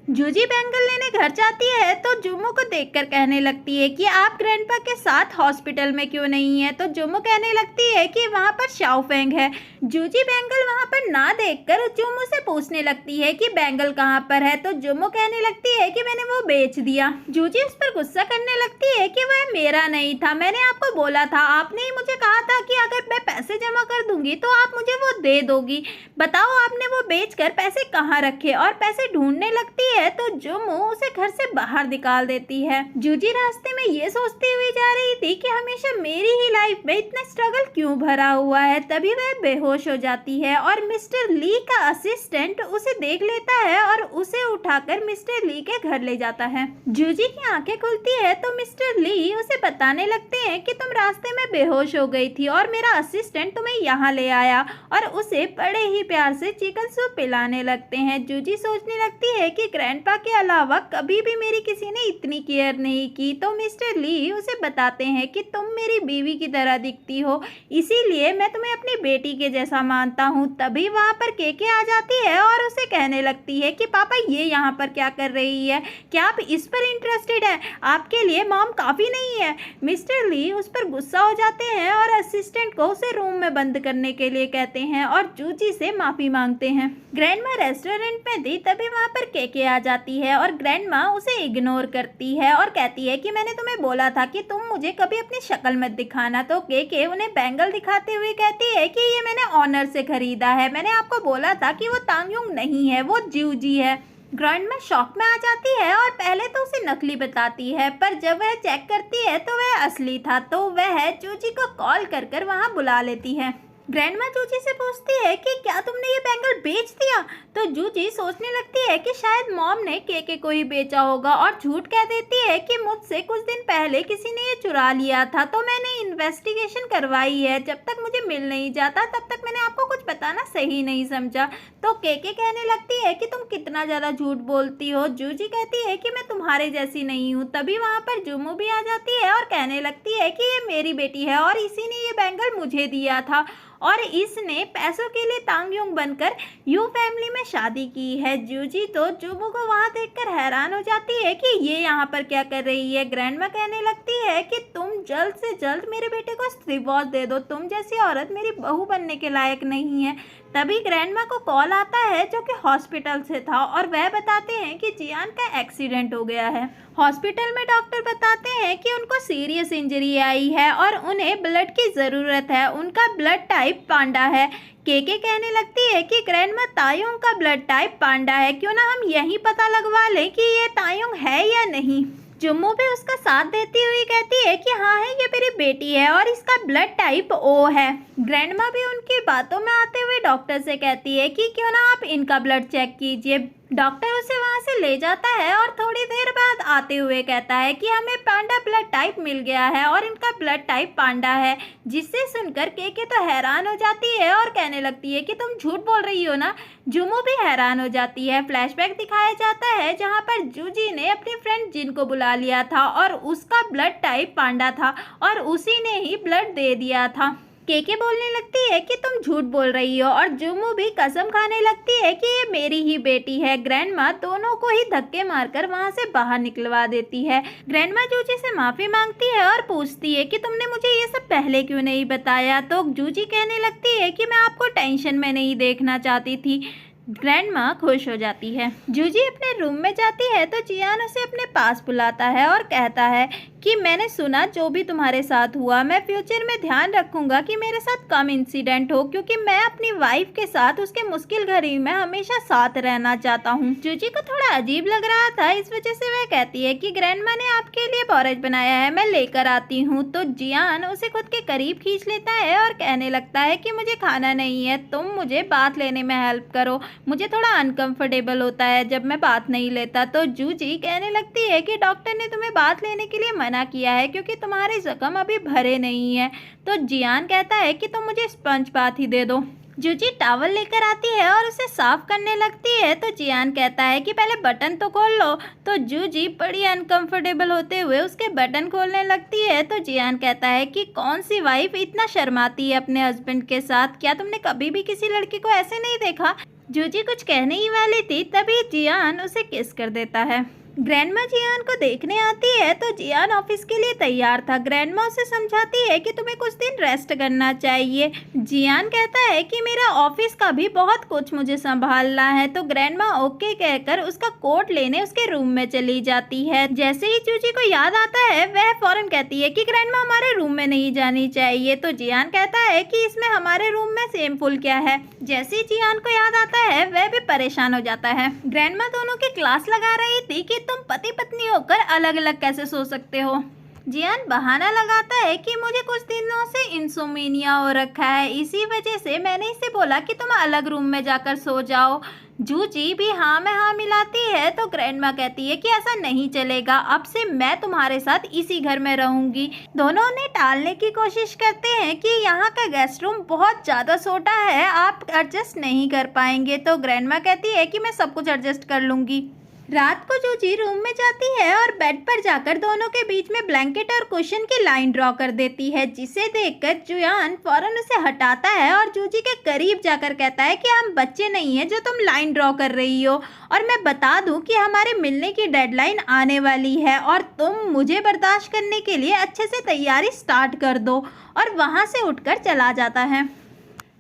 जूजी बैंगल लेने घर जाती है तो जुम्मो को देखकर कहने लगती है कि आप ग्रैंडपा के साथ हॉस्पिटल में क्यों नहीं है। तो जुम्मो कहने लगती है कि वहाँ पर शाओफेंग है। जूजी बैंगल वहाँ पर ना देखकर जुम्मो से पूछने लगती है कि बैंगल कहाँ पर है। तो जुम्मो कहने लगती है कि मैंने वो बेच दिया। जूजी उस पर गुस्सा करने लगती है कि वह मेरा नहीं था, मैंने आपको बोला था, आपने ही मुझे कहा था कि अगर मैं पैसे जमा कर दूंगी तो आप मुझे वो दे दोगी। बताओ आपने वो बेचकर पैसे कहाँ रखे। और पैसे ढूंढने लगती है तो जुम्मो उसे घर से बाहर निकाल देती है। जूजी रास्ते में ये सोचती हुई जा रही थी कि हमेशा मेरी ही लाइफ में इतना स्ट्रगल क्यों भरा हुआ है। तभी वह बेहोश हो जाती है और मिस्टर ली का असिस्टेंट उसे देख लेता है और उसे उठाकर मिस्टर ली के घर ले जाता है। जूजी की आंखें खुलती है तो मिस्टर ली उसे बताने लगते हैं कि तुम रास्ते में बेहोश हो गई थी और मेरा असिस्टेंट तुम्हें यहाँ ले आया, और उसे बड़े ही प्यार से चिकन सूप पिलाने लगते हैं। जूजी सोचने लगती है कि ग्रैंडपा के अलावा कभी भी मेरी किसी ने इतनी केयर नहीं की। तो मिस्टर ली उसे बताते हैं कि तुम मेरी बीवी की तरह दिखती हो, इसीलिए मैं तुम्हें अपनी बेटी के जैसा मानता हूँ। तभी वहाँ पर केके आ जाती है और उसे कहने लगती है कि पापा ये यहाँ पर क्या कर रही है, क्या आप इस पर इंटरेस्टेड है, आपके लिए मॉम काफ़ी नहीं है। मिस्टर ली उस पर गुस्सा हो जाते हैं और असिस्टेंट को उसे रूम में बंद करने के लिए कहते हैं और जूजी से माफ़ी मांगते हैं। ग्रैंडमा रेस्टोरेंट में थी तभी वहाँ पर केके आ जाती है और ग्रैंडमा उसे इग्नोर करती है और कहती है कि मैंने तुम्हें बोला था कि तुम मुझे कभी अपनी शक्ल मत दिखाना। तो केके उन्हें बैंगल दिखाते हुए कहती है कि ये मैंने ऑनर से खरीदा है, मैंने आपको बोला था कि वो तांगयुंग नहीं है, वो जूजी है। ग्रैंडमा शॉक में आ जाती है और पहले तो उसे नकली बताती है, पर जब वह चेक करती है तो वह असली था। तो वह जूजी को कॉल कर कर वहाँ बुला लेती है। ग्रैंडमा जूजी से पूछती है कि क्या तुमने ये बैंगल बेच दिया। तो जूजी सोचने लगती है कि शायद मॉम ने केके को ही बेचा होगा और झूठ कह देती है कि मुझसे कुछ दिन पहले किसी ने ये चुरा लिया था, तो मैंने इन्वेस्टिगेशन करवाई है, जब तक मुझे मिल नहीं जाता तब तक मैंने आपको कुछ बताना सही नहीं समझा। तो केके कहने लगती है कि तुम कितना ज़्यादा झूठ बोलती हो। जूजी कहती है कि मैं तुम्हारे जैसी नहीं हूँ। तभी वहाँ पर जुम्मो भी आ जाती है और कहने लगती है कि ये मेरी बेटी है और इसी ने ये बैंगल मुझे दिया था और इसने पैसों के लिए तांगयुंग बनकर यू फैमिली में शादी की है। जूजी तो जुम्मो को वहाँ देखकर हैरान हो जाती है कि ये यहाँ पर क्या कर रही है। ग्रैंडमा कहने लगती है कि तुम जल्द से जल्द मेरे बेटे को डिवोर्स दे दो, तुम जैसी औरत मेरी बहू बनने के लायक नहीं है। तभी ग्रैंडमा को कॉल आता है जो कि हॉस्पिटल से था और वह बताते हैं कि जियान का एक्सीडेंट हो गया है। हॉस्पिटल में डॉक्टर बताते हैं कि उनको सीरियस इंजरी आई है और उन्हें ब्लड की ज़रूरत है, उनका ब्लड टाइप पांडा है। केके कहने लगती है कि ग्रैंडमा तायुंग का ब्लड टाइप पांडा है, क्यों ना हम यही पता लगवा लें कि ये तायुंग है या नहीं। जुम्मो भी उसका साथ देती हुई कहती है कि हाँ है, ये मेरी बेटी है और इसका ब्लड टाइप ओ है। ग्रैंडमा भी उनकी बातों में आते हुए डॉक्टर से कहती है कि क्यों ना आप इनका ब्लड चेक कीजिए। डॉक्टर उसे वहाँ से ले जाता है और थोड़ी देर बाद आते हुए कहता है कि हमें पांडा ब्लड टाइप मिल गया है और इनका ब्लड टाइप पांडा है, जिससे सुनकर केके तो हैरान हो जाती है और कहने लगती है कि तुम झूठ बोल रही हो ना। जुम्मो भी हैरान हो जाती है। फ्लैशबैक दिखाया जाता है जहाँ पर जूजी ने अपनी फ्रेंड जिन को बुला लिया था और उसका ब्लड टाइप पांडा था और उसी ने ही ब्लड दे दिया था। केके बोलने लगती है कि तुम झूठ बोल रही हो और जुम्मो भी कसम खाने लगती है कि ये मेरी ही बेटी है। ग्रैंडमा दोनों को ही धक्के मारकर वहाँ से बाहर निकलवा देती है। ग्रैंडमा जूजी से माफ़ी मांगती है और पूछती है कि तुमने मुझे ये सब पहले क्यों नहीं बताया। तो जूजी कहने लगती है कि मैं आपको टेंशन में नहीं देखना चाहती थी। ग्रैंडमा खुश हो जाती है। जूजी अपने रूम में जाती है तो जियान उसे अपने पास बुलाता है और कहता है कि मैंने सुना जो भी तुम्हारे साथ हुआ, मैं फ्यूचर में ध्यान रखूंगा कि मेरे साथ कम इंसिडेंट हो, क्योंकि मैं अपनी वाइफ के साथ उसके मुश्किल घड़ी में हमेशा साथ रहना चाहता हूँ। जूजी को थोड़ा अजीब लग रहा था, इस वजह से वह कहती है कि ग्रैंडमा ने आपके लिए पॉरेज बनाया है, मैं लेकर आती हूँ। तो जियान उसे खुद के करीब खींच लेता है और कहने लगता है कि मुझे खाना नहीं है, तुम मुझे बात लेने में हेल्प करो, मुझे थोड़ा अनकंफर्टेबल होता है जब मैं बात नहीं लेता। तो जूजी कहने लगती है कि डॉक्टर ने तुम्हें बात लेने के लिए मना किया है क्योंकि तुम्हारे जख्म अभी भरे नहीं है। तो जियान कहता है कि तुम मुझे स्पंज बाथ ही दे दो। जूजी टॉवल लेकर आती है और उसे साफ करने लगती है तो जियान कहता है कि पहले बटन तो खोल लो। तो जूजी बड़ी अनकंफर्टेबल होते हुए उसके बटन खोलने लगती है तो जियान कहता है कि कौन सी वाइफ इतना शर्माती है अपने हस्बैंड के साथ, क्या तुमने कभी भी किसी लड़की को ऐसे नहीं देखा। जूजी कुछ कहने ही वाली थी तभी जियान उसे किस कर देता है। ग्रैंडमा जियान को देखने आती है तो जियान ऑफिस के लिए तैयार था। ग्रैंडमा उसे समझाती है कि तुम्हें कुछ दिन रेस्ट करना चाहिए। जियान कहता है कि मेरा ऑफिस का भी बहुत कुछ मुझे संभालना है, तो ग्रैंडमा ओके कहकर उसका कोट लेने उसके रूम में चली जाती है। जैसे ही जूजी को याद आता है वह फौरन कहती है कि ग्रैंडमा हमारे रूम में नहीं जानी चाहिए, तो जियान कहता है कि इसमें हमारे रूम में शेमफुल क्या है। जैसे ही जियान को याद आता है वह भी परेशान हो जाता है। ग्रैंडमा दोनों की क्लास लगा रही थी कि तुम पति पत्नी होकर अलग अलग कैसे सो सकते हो। जियान बहाना लगाता है कि मुझे कुछ दिनों से इंसोमेनिया हो रखा है, इसी वजह से मैंने इसे बोला कि तुम अलग रूम में जाकर सो जाओ। जूजी भी हाँ में हाँ मिलाती है तो ग्रैंडमा कहती है कि ऐसा नहीं चलेगा, अब से मैं तुम्हारे साथ इसी घर में रहूंगी। दोनों ने टालने की कोशिश करते हैं कि यहाँ का गेस्ट रूम बहुत ज़्यादा छोटा है, आप एडजस्ट नहीं कर पाएंगे, तो ग्रैंडमा कहती है कि मैं सब कुछ एडजस्ट कर लूँगी। रात को जूजी रूम में जाती है और बेड पर जाकर दोनों के बीच में ब्लैंकेट और कुशन की लाइन ड्रॉ कर देती है, जिसे देखकर जियान फौरन उसे हटाता है और जूजी के करीब जाकर कहता है कि हम बच्चे नहीं हैं जो तुम लाइन ड्रॉ कर रही हो, और मैं बता दूं कि हमारे मिलने की डेडलाइन आने वाली है और तुम मुझे बर्दाश्त करने के लिए अच्छे से तैयारी स्टार्ट कर दो, और वहाँ से उठकर चला जाता है।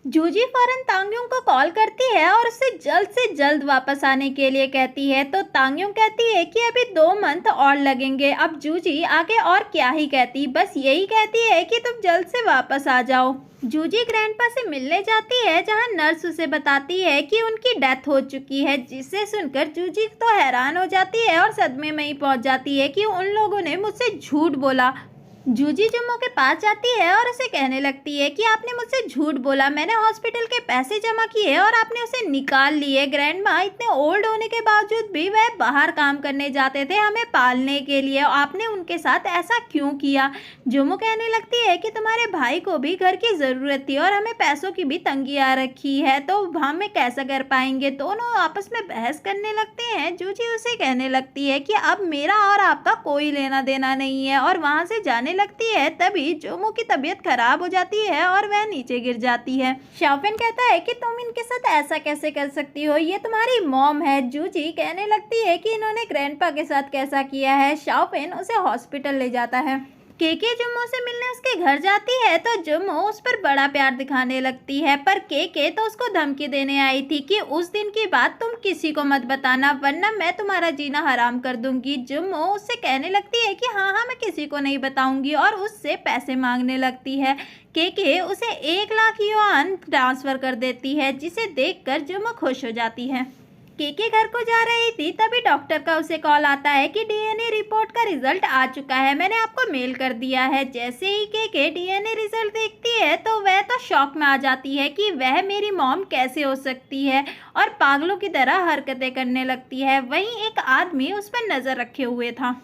जूजी फौरन तांग्युंग को कॉल करती है और उससे जल्द से जल्द वापस आने के लिए कहती है, तो तांग्युंग कहती है कि अभी 2 मंथ और लगेंगे। अब जूजी आगे और क्या ही कहती, बस यही कहती है कि तुम जल्द से वापस आ जाओ। जूजी ग्रैंडपा से मिलने जाती है जहां नर्स उसे बताती है कि उनकी डेथ हो चुकी है, जिसे सुनकर जूजी तो हैरान हो जाती है और सदमे में ही पहुंच जाती है कि उन लोगों ने मुझसे झूठ बोला। जूजी जुम्मो के पास जाती है और उसे कहने लगती है कि आपने मुझसे झूठ बोला, मैंने हॉस्पिटल के पैसे जमा किए और आपने उसे निकाल लिए। ग्रैंडमा इतने ओल्ड होने के बावजूद भी वह बाहर काम करने जाते थे हमें पालने के लिए, आपने उनके साथ ऐसा क्यों किया। जुम्मो कहने लगती है कि तुम्हारे भाई को भी घर की ज़रूरत थी और हमें पैसों की भी तंगी आ रखी है, तो हम कैसा कर पाएंगे। दोनों आपस में बहस करने लगते हैं। जूजी उसे कहने लगती है कि अब मेरा और आपका कोई लेना देना नहीं है, और वहाँ से जाने लगती है। तभी जोमो की तबीयत खराब हो जाती है और वह नीचे गिर जाती है। शाओफेन कहता है कि तुम इनके साथ ऐसा कैसे कर सकती हो, ये तुम्हारी मॉम है। जूजी कहने लगती है कि इन्होंने ग्रैंडपा के साथ कैसा किया है। शाओफेन उसे हॉस्पिटल ले जाता है। केके जुम्मो से मिलने उसके घर जाती है तो जुम्मो उस पर बड़ा प्यार दिखाने लगती है, पर केके तो उसको धमकी देने आई थी कि उस दिन की बात तुम किसी को मत बताना वरना मैं तुम्हारा जीना हराम कर दूंगी। जुम्मो उससे कहने लगती है कि हाँ मैं किसी को नहीं बताऊंगी और उससे पैसे मांगने लगती है। केके उसे 1 लाख युआन ट्रांसफर कर देती है, जिसे देखकर जुम्मो खुश हो जाती है। केके घर को जा रही थी तभी डॉक्टर का उसे कॉल आता है कि डीएनए रिपोर्ट का रिजल्ट आ चुका है, मैंने आपको मेल कर दिया है। जैसे ही केके डीएनए रिजल्ट देखती है तो वह तो शॉक में आ जाती है कि वह मेरी मॉम कैसे हो सकती है, और पागलों की तरह हरकतें करने लगती है। वहीं एक आदमी उस पर नज़र रखे हुए था।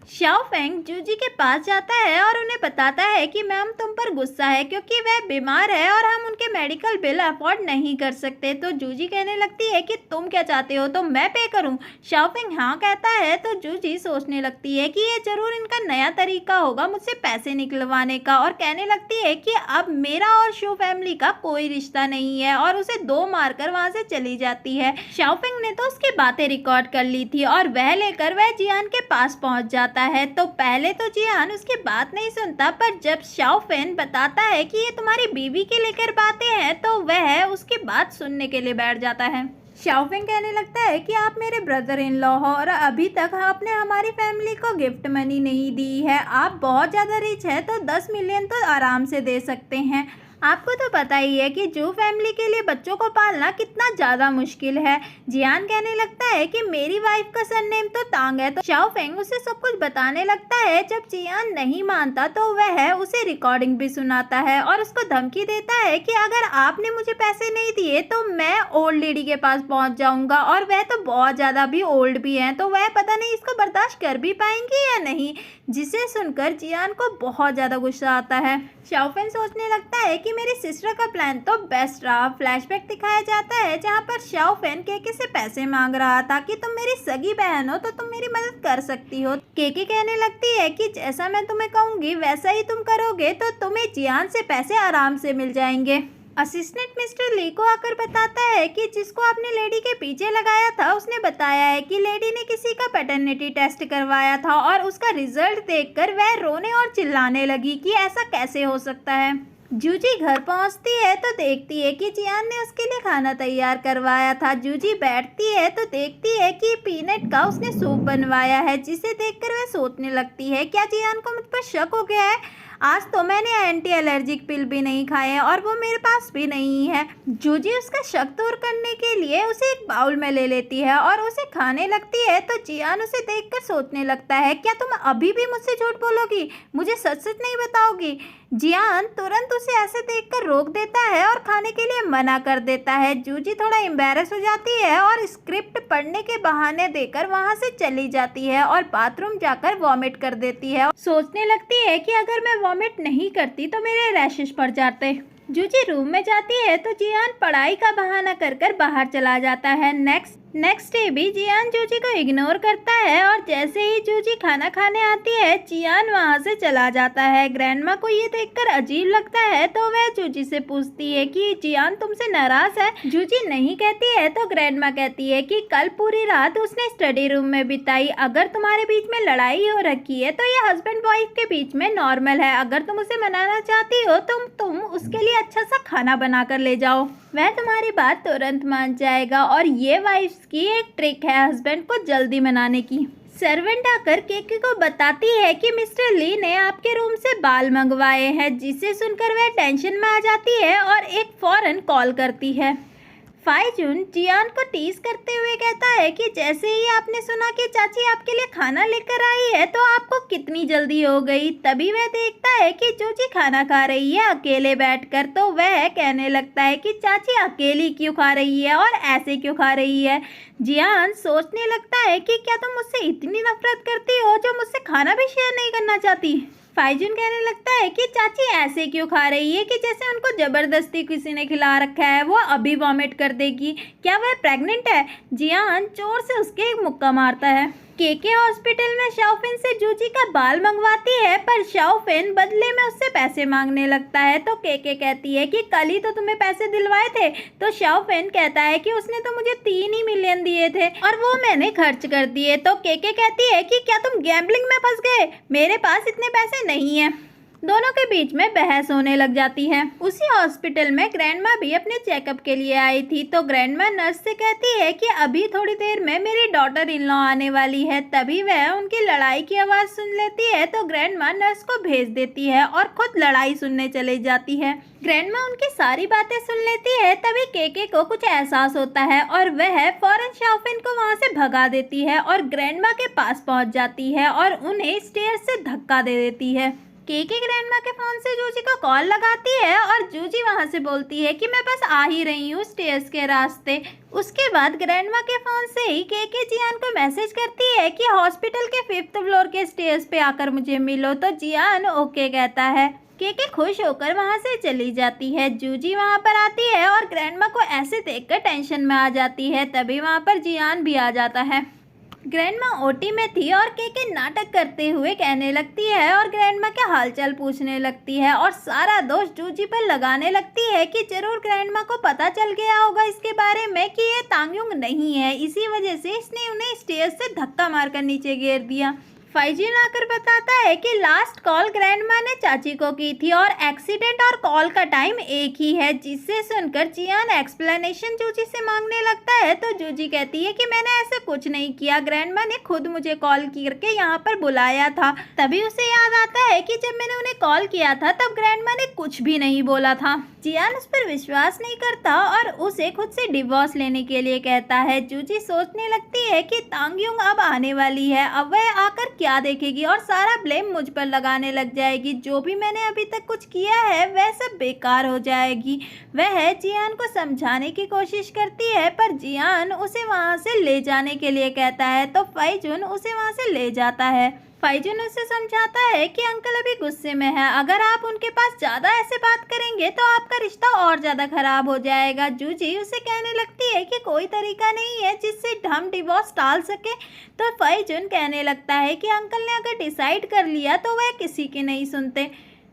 शाओफेंग जूजी के पास जाता है और उन्हें बताता है कि मैम तुम पर गुस्सा है क्योंकि वह बीमार है और हम उनके मेडिकल बिल अफोर्ड नहीं कर सकते। तो जूजी कहने लगती है कि तुम क्या चाहते हो, तो मैं पे करूं। शाओफेंग हाँ कहता है तो जूजी सोचने लगती है कि ये जरूर इनका नया तरीका होगा मुझसे पैसे निकलवाने का, और कहने लगती है कि अब मेरा और शू फैमिली का कोई रिश्ता नहीं है, और उसे 2 मारकर वहाँ से चली जाती है। शाओफेंग ने तो उसकी बातें रिकॉर्ड कर ली थी और वह लेकर वह जियान के पास पहुँच जाता है। तो पहले तो जियान उसकी बात नहीं सुनता, पर जब शाओफेन बताता है कि ये तुम्हारी बीवी के लेकर बातें हैं तो वह उसकी बात सुनने के लिए बैठ जाता है। शाओफेंग कहने लगता है कि आप मेरे ब्रदर इन लॉ हो और अभी तक आपने हमारी फैमिली को गिफ्ट मनी नहीं दी है। आप बहुत ज़्यादा रिच है तो 10 मिलियन तो आराम से दे सकते हैं। आपको तो पता ही है कि जू फैमिली के लिए बच्चों को पालना कितना ज़्यादा मुश्किल है। जियान कहने लगता है कि मेरी वाइफ का सरनेम तो तांग है, तो शाओफेंग उसे सब कुछ बताने लगता है। जब जियान नहीं मानता तो वह उसे रिकॉर्डिंग भी सुनाता है और उसको धमकी देता है कि अगर आपने मुझे पैसे नहीं दिए तो मैं ओल्ड लेडी के पास पहुंच जाऊंगा, और वह तो बहुत ज़्यादा भी ओल्ड भी हैं, तो वह पता नहीं इसको बर्दाश्त कर भी पाएंगी या नहीं। जिसे सुनकर जियान को बहुत ज़्यादा गुस्सा आता है। शाओफेन सोचने लगता है कि मेरी सिस्टर का प्लान तो बेस्ट रहा। फ्लैशबैक दिखाया जाता है जहां पर शाओफेन केके से पैसे मांग रहा था कि तुम मेरी सगी बहन हो तो तुम मेरी मदद कर सकती हो। केके कहने लगती है कि जैसा मैं तुम्हें कहूँगी वैसा ही तुम करोगे तो तुम्हें जियान से पैसे आराम से मिल जाएंगे। असिस्टेंट मिस्टर ली को आकर बताता है कि जिसको आपने लेडी के पीछे लगाया था उसने बताया है कि लेडी ने किसी का पैटर्निटी टेस्ट करवाया था और उसका रिजल्ट देखकर वह रोने और चिल्लाने लगी कि ऐसा कैसे हो सकता है। जूजी घर पहुंचती है तो देखती है कि जियान ने उसके लिए खाना तैयार करवाया था। जूजी बैठती है तो देखती है कि पीनट का उसने सूप बनवाया है, जिसे देखकर वह सोचने लगती है क्या जियान को मुझ पर शक हो गया है। आज तो मैंने एंटी एलर्जिक पिल भी नहीं खाए हैं और वो मेरे पास भी नहीं है। जूजी उसका शक दूर करने के लिए उसे एक बाउल में ले लेती है और उसे खाने लगती है तो जियान उसे देखकर सोचने लगता है क्या तुम अभी भी मुझसे झूठ बोलोगी, मुझे सच सच नहीं बताओगी। जियान तुरंत उसे ऐसे देखकर रोक देता है और खाने के लिए मना कर देता है। जूजी थोड़ा एम्बैरस हो जाती है और स्क्रिप्ट पढ़ने के बहाने देकर वहां से चली जाती है और बाथरूम जाकर वॉमिट कर देती है। सोचने लगती है कि अगर मैं वॉमिट नहीं करती तो मेरे रैशेस पड़ जाते। जूजी रूम में जाती है तो जियान पढ़ाई का बहाना कर कर बाहर चला जाता है। नेक्स्ट डे भी जियान जूजी को इग्नोर करता है और जैसे ही जूजी खाना खाने आती है जियान वहां से चला जाता है। ग्रैंडमा को ये देखकर अजीब लगता है तो वह जूजी से पूछती है कि जियान तुमसे नाराज है। जूजी नहीं कहती है तो ग्रैंडमा कहती है कि कल पूरी रात उसने स्टडी रूम में बिताई। अगर तुम्हारे बीच में लड़ाई हो रखी है तो ये हस्बैंड वाइफ के बीच में नॉर्मल है। अगर तुम उसे मनाना चाहती हो तो तुम उसके लिए अच्छा सा खाना बना कर ले जाओ, वह तुम्हारी बात तुरंत मान जाएगा। और ये वाइफ्स की एक ट्रिक है हस्बैंड को जल्दी मनाने की। सर्वेंट आकर केके को बताती है कि मिस्टर ली ने आपके रूम से बाल मंगवाए हैं, जिसे सुनकर वह टेंशन में आ जाती है और एक फौरन कॉल करती है। फाइजुन जियान को टीज करते हुए कहता है कि जैसे ही आपने सुना कि चाची आपके लिए खाना लेकर आई है तो आपको कितनी जल्दी हो गई। तभी वह देखता है कि जूजी खाना खा रही है अकेले बैठकर, तो वह कहने लगता है कि चाची अकेली क्यों खा रही है और ऐसे क्यों खा रही है। जियान सोचने लगता है कि क्या तुम मुझसे इतनी नफरत करती हो जो मुझसे खाना भी शेयर नहीं करना चाहती। फाइजुन कहने लगता है कि चाची ऐसे क्यों खा रही है कि जैसे उनको जबरदस्ती किसी ने खिला रखा है, वो अभी वॉमिट कर देगी, क्या वह प्रेग्नेंट है। जियान जोर से उसके एक मुक्का मारता है। केके हॉस्पिटल में शाओफेन से जूजी का बाल मंगवाती है पर शाओफेन बदले में उससे पैसे मांगने लगता है तो केके कहती है कि कल ही तो तुम्हें पैसे दिलवाए थे। तो शाओफेन कहता है कि उसने तो मुझे 3 ही मिलियन दिए थे और वो मैंने खर्च कर दिए। तो केके कहती है कि क्या तुम गैम्बलिंग में फंस गए, मेरे पास इतने पैसे नहीं है। दोनों के बीच में बहस होने लग जाती है। उसी हॉस्पिटल में ग्रैंडमा भी अपने चेकअप के लिए आई थी तो ग्रैंडमा नर्स से कहती है कि अभी थोड़ी देर में मेरी डॉटर इन लॉ आने वाली है। तभी वह उनकी लड़ाई की आवाज़ सुन लेती है तो ग्रैंडमा नर्स को भेज देती है और खुद लड़ाई सुनने चली जाती है। ग्रैंडमा उनकी सारी बातें सुन लेती है। तभी केके को कुछ एहसास होता है और वह फौरन शाओफेन को वहां से भगा देती है और ग्रैंडमा के पास पहुंच जाती है और उन्हें स्टेयर से धक्का दे देती है। केके ग्रैंडमा के फोन से जूजी को कॉल लगाती है और जूजी वहां से बोलती है कि मैं बस आ ही रही हूँ स्टेयर्स के रास्ते। उसके बाद ग्रैंडमा के फोन से ही केके जियान को मैसेज करती है कि हॉस्पिटल के 5th फ्लोर के स्टेयर्स पे आकर मुझे मिलो। तो जियान ओके कहता है। केके खुश होकर वहां से चली जाती है। जूजी वहां पर आती है और ग्रैंडमा को ऐसे देखकर टेंशन में आ जाती है। तभी वहां पर जियान भी आ जाता है। ग्रैंडमा ओटी में थी और केके नाटक करते हुए कहने लगती है और ग्रैंडमा के हालचाल पूछने लगती है और सारा दोष जूजी पर लगाने लगती है कि जरूर ग्रैंडमा को पता चल गया होगा इसके बारे में कि ये तांगयुंग नहीं है, इसी वजह से इसने उन्हें स्टेज से धक्का मारकर नीचे गिर दिया। फाइजिन आकर बताता है कि लास्ट कॉल ग्रैंडमा ने चाची को की थी और एक्सीडेंट और कॉल का टाइम एक ही है, जिससे सुनकर जियान एक्सप्लेनेशन जूजी से मांगने लगता है। तो जूजी कहती है कि मैंने ऐसा कुछ नहीं किया, ग्रैंडमा ने खुद मुझे कॉल करके यहाँ पर बुलाया था। तभी उसे याद आता है कि जब मैंने उन्हें कॉल किया था तब ग्रैंडमा ने कुछ भी नहीं बोला था। जियान उस पर विश्वास नहीं करता और उसे खुद से डिवोर्स लेने के लिए कहता है। जूजी सोचने लगती है कि तांगयुंग अब आने वाली है, अब वह आकर क्या देखेगी और सारा ब्लेम मुझ पर लगाने लग जाएगी। जो भी मैंने अभी तक कुछ किया है वह सब बेकार हो जाएगी। वह जियान को समझाने की कोशिश करती है पर जियान उसे वहां से ले जाने के लिए कहता है तो फाइजुन उसे वहां से ले जाता है। फाइजुन उसे समझाता है कि अंकल अभी गुस्से में है, अगर आप उनके पास ज़्यादा ऐसे बात करेंगे तो आपका रिश्ता और ज़्यादा खराब हो जाएगा। जूजी उसे कहने लगती है कि कोई तरीका नहीं है जिससे हम डिवोर्स टाल सके। तो फाइजुन कहने लगता है कि अंकल ने अगर डिसाइड कर लिया तो वह किसी की नहीं सुनते।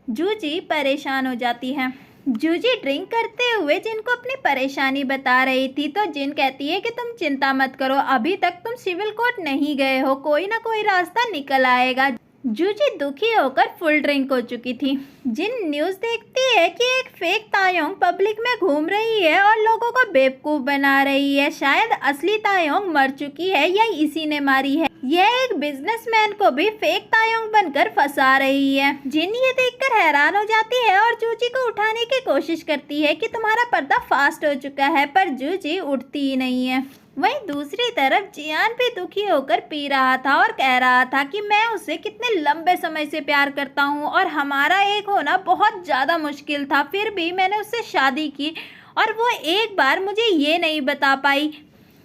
जूजी परेशान हो जाती है। जूजी ड्रिंक करते हुए जिन को अपनी परेशानी बता रही थी तो जिन कहती है कि तुम चिंता मत करो, अभी तक तुम सिविल कोर्ट नहीं गए हो, कोई ना कोई रास्ता निकल आएगा। जूजी दुखी होकर फुल ड्रिंक हो चुकी थी। जिन न्यूज़ देखती है कि एक फेक तायोंग पब्लिक में घूम रही है और लोगों को बेवकूफ़ बना रही है। शायद असली तायोंग मर चुकी है या इसी ने मारी है। यह एक बिजनेसमैन को भी फेक तायोंग बनकर फंसा रही है। जिन ये देखकर हैरान हो जाती है और जूजी को उठाने की कोशिश करती है कि तुम्हारा पर्दा फास्ट हो चुका है, पर जूजी उठती ही नहीं है। वहीं दूसरी तरफ जियान भी दुखी होकर पी रहा था और कह रहा था कि मैं उससे कितने लंबे समय से प्यार करता हूँ और हमारा एक होना बहुत ज़्यादा मुश्किल था, फिर भी मैंने उससे शादी की और वो एक बार मुझे ये नहीं बता पाई।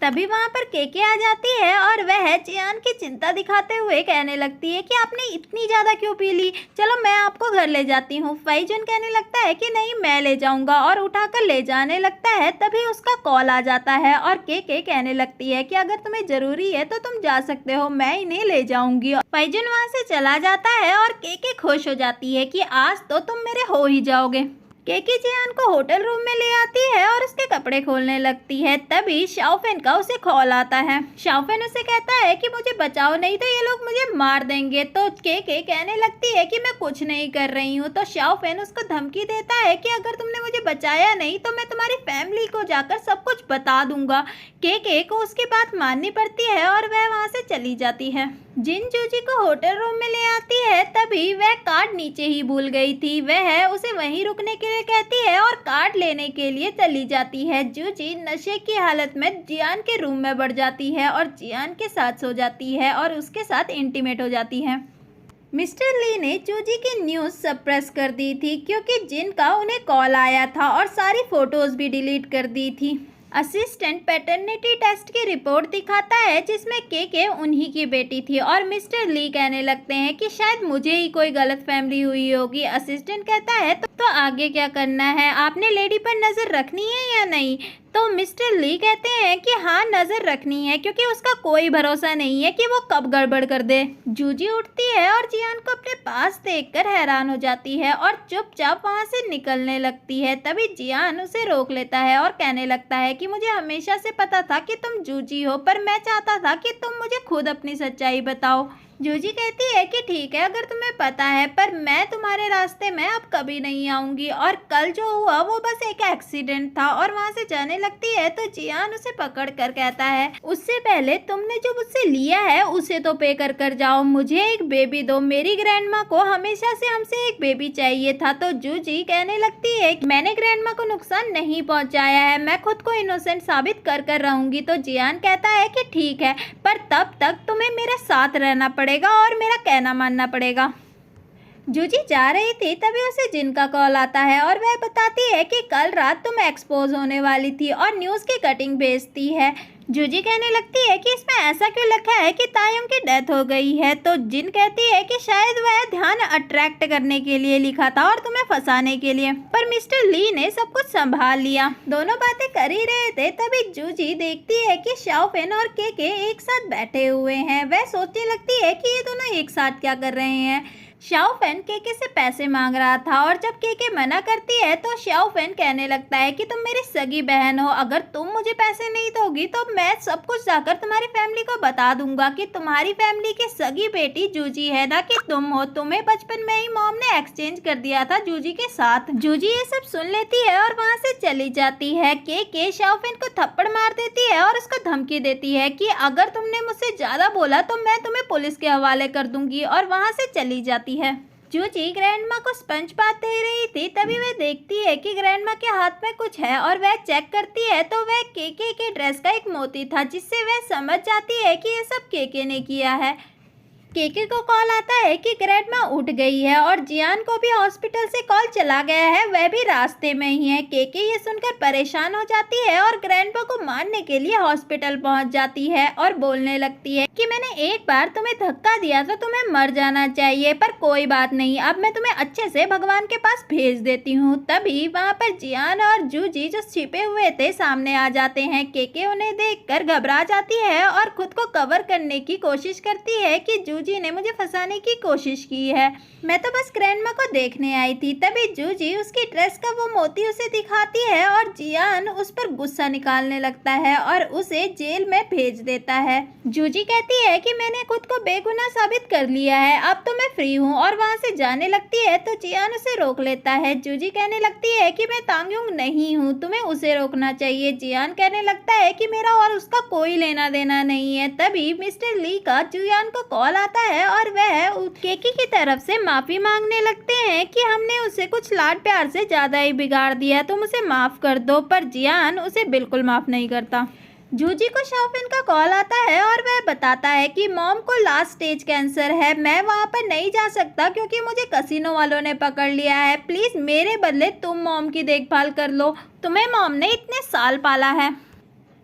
तभी वहाँ पर केके आ जाती है और वह जियान की चिंता दिखाते हुए कहने लगती है कि आपने इतनी ज़्यादा क्यों पी ली, चलो मैं आपको घर ले जाती हूँ। फाइजुन कहने लगता है कि नहीं मैं ले जाऊँगा और उठाकर ले जाने लगता है। तभी उसका कॉल आ जाता है और केके कहने लगती है कि अगर तुम्हें ज़रूरी है तो तुम जा सकते हो, मैं इन्हें ले जाऊँगी। फाइजुन वहाँ से चला जाता है और केके खुश हो जाती है कि आज तो तुम मेरे हो ही जाओगे। केके जियान को होटल रूम में ले आती है और उसके कपड़े खोलने लगती है। तभी शाओफेन का उसे कॉल आता है। शाओफेन उसे कहता है कि मुझे बचाओ, नहीं तो ये लोग मुझे मार देंगे। तो केके कहने लगती है कि मैं कुछ नहीं कर रही हूँ। तो शाओफेन उसको धमकी देता है कि अगर तुमने मुझे बचाया नहीं तो मैं तुम्हारी फैमिली को जाकर सब कुछ बता दूंगा। केके को उसकी बात माननी पड़ती है और वह वहाँ से चली जाती है। जिन जूजी को होटल रूम में ले आती है तभी वह कार्ड नीचे ही भूल गई थी। वह उसे वहीं रुकने के लिए कहती है और कार्ड लेने के लिए चली जाती है। जूजी नशे की हालत में जियान के रूम में बढ़ जाती है और जियान के साथ सो जाती है और उसके साथ इंटीमेट हो जाती है। मिस्टर ली ने जूजी की न्यूज़ सप्रेस कर दी थी क्योंकि जिन का उन्हें कॉल आया था और सारी फोटोज़ भी डिलीट कर दी थी। असिस्टेंट पैटर्निटी टेस्ट की रिपोर्ट दिखाता है जिसमें केके उन्हीं की बेटी थी और मिस्टर ली कहने लगते हैं कि शायद मुझे ही कोई गलतफहमी हुई होगी। असिस्टेंट कहता है तो आगे क्या करना है, आपने लेडी पर नज़र रखनी है या नहीं? तो मिस्टर ली कहते हैं कि हाँ नज़र रखनी है क्योंकि उसका कोई भरोसा नहीं है कि वो कब गड़बड़ कर दे। जूजी उठती है और जियान को अपने पास देखकर हैरान हो जाती है और चुपचाप वहाँ से निकलने लगती है। तभी जियान उसे रोक लेता है और कहने लगता है कि मुझे हमेशा से पता था कि तुम जूजी हो, पर मैं चाहता था कि तुम मुझे खुद अपनी सच्चाई बताओ। जूजी कहती है कि ठीक है अगर तुम्हें पता है, पर मैं तुम्हारे रास्ते में अब कभी नहीं आऊँगी और कल जो हुआ वो बस एक एक्सीडेंट था। और वहाँ से जाने लगती है तो जियान उसे पकड़ कर कहता है उससे पहले तुमने जो मुझसे लिया है उसे तो पे कर जाओ, मुझे एक बेबी दो, मेरी ग्रैंडमा को हमेशा से हमसे एक बेबी चाहिए था। तो जूजी कहने लगती है कि मैंने ग्रैंडमा को नुकसान नहीं पहुँचाया है, मैं खुद को इनोसेंट साबित कर रहूँगी। तो जियान कहता है कि ठीक है, पर तब तक तुम्हें मेरे साथ रहना पड़ेगा और मेरा कहना मानना पड़ेगा। जूजी जा रही थी तभी उसे जिन का कॉल आता है और वह बताती है कि कल रात तुम एक्सपोज होने वाली थी और न्यूज़ की कटिंग भेजती है। जूजी कहने लगती है कि इसमें ऐसा क्यों लिखा है कि तायुंग की डेथ हो गई है। तो जिन कहती है कि शायद वह ध्यान अट्रैक्ट करने के लिए लिखा था और तुम्हें फंसाने के लिए, पर मिस्टर ली ने सब कुछ संभाल लिया। दोनों बातें कर ही रहे थे तभी जूजी देखती है कि शाओफेन और केके एक साथ बैठे हुए हैं। वह सोचने लगती है कि ये दोनों एक साथ क्या कर रहे हैं। शाओफेन केके से पैसे मांग रहा था और जब केके मना करती है तो शाओफेन कहने लगता है कि तुम मेरी सगी बहन हो, अगर तुम मुझे पैसे नहीं दोगी तो मैं सब कुछ जाकर तुम्हारी फैमिली को बता दूंगा कि तुम्हारी फैमिली की सगी बेटी जूजी है, ना कि तुम हो। तुम्हें बचपन में ही मॉम ने एक्सचेंज कर दिया था जूजी के साथ। जूजी ये सब सुन लेती है और वहाँ से चली जाती है। केके शाओफेन को थप्पड़ मार देती है और उसको धमकी देती है कि अगर तुमने मुझसे ज्यादा बोला तो मैं तुम्हें पुलिस के हवाले कर दूंगी और वहाँ से चली जाती है। जूजी ग्रैंडमा को स्पंज बाथ दे रही थी तभी वह देखती है कि ग्रैंडमा के हाथ में कुछ है और वह चेक करती है तो वह केके के ड्रेस का एक मोती था, जिससे वह समझ जाती है कि ये सब केके ने किया है। केके को कॉल आता है कि ग्रैंडमा उठ गई है और जियान को भी हॉस्पिटल से कॉल चला गया है, वह भी रास्ते में ही है। केके ये सुनकर परेशान हो जाती है और ग्रैंडमा को मारने के लिए हॉस्पिटल पहुंच जाती है और बोलने लगती है कि मैंने एक बार तुम्हें धक्का दिया तो तुम्हें मर जाना चाहिए, पर कोई बात नहीं, अब मैं तुम्हें अच्छे से भगवान के पास भेज देती हूँ। तभी वहाँ पर जियान और जूजी जो छिपे हुए थे सामने आ जाते हैं। केके उन्हें देखकर घबरा जाती है और खुद को कवर करने की कोशिश करती है कि जूजी ने मुझे फंसाने की कोशिश की है। मैं तो बस ग्रैंडमा को देखने आई थी। तभी जूजी उसकी ड्रेस का वो मोती उसे दिखाती है और जियान उस पर गुस्सा निकालने लगता है और उसे जेल में भेज देता है। जूजी कहती है कि मैंने खुद को बेगुनाह साबित कर लिया है, अब तो मैं फ्री हूँ, और वहाँ से जाने लगती है तो जियान उसे रोक लेता है। जूजी कहने लगती है कि मैं तांगयुंग नहीं हूँ, तुम्हें उसे रोकना चाहिए। जियान कहने लगता है कि मेरा और उसका कोई लेना देना नहीं है। तभी मिस्टर ली का जियान को कॉल आता है और वह केकी की तरफ से माफी मांगने लगते हैं कि हमने उसे कुछ लाड प्यार से ज्यादा ही बिगाड़ दिया, तुम उसे माफ कर दो। पर जियान उसे बिल्कुल माफ नहीं करता। जूजी को शाओफिन का कॉल आता है और वह बताता है कि मॉम को लास्ट स्टेज कैंसर है, मैं वहां पर नहीं जा सकता क्योंकि मुझे कसिनो वालों ने पकड़ लिया है। प्लीज मेरे बदले तुम मॉम की देखभाल कर लो, तुम्हें मॉम ने इतने साल पाला है।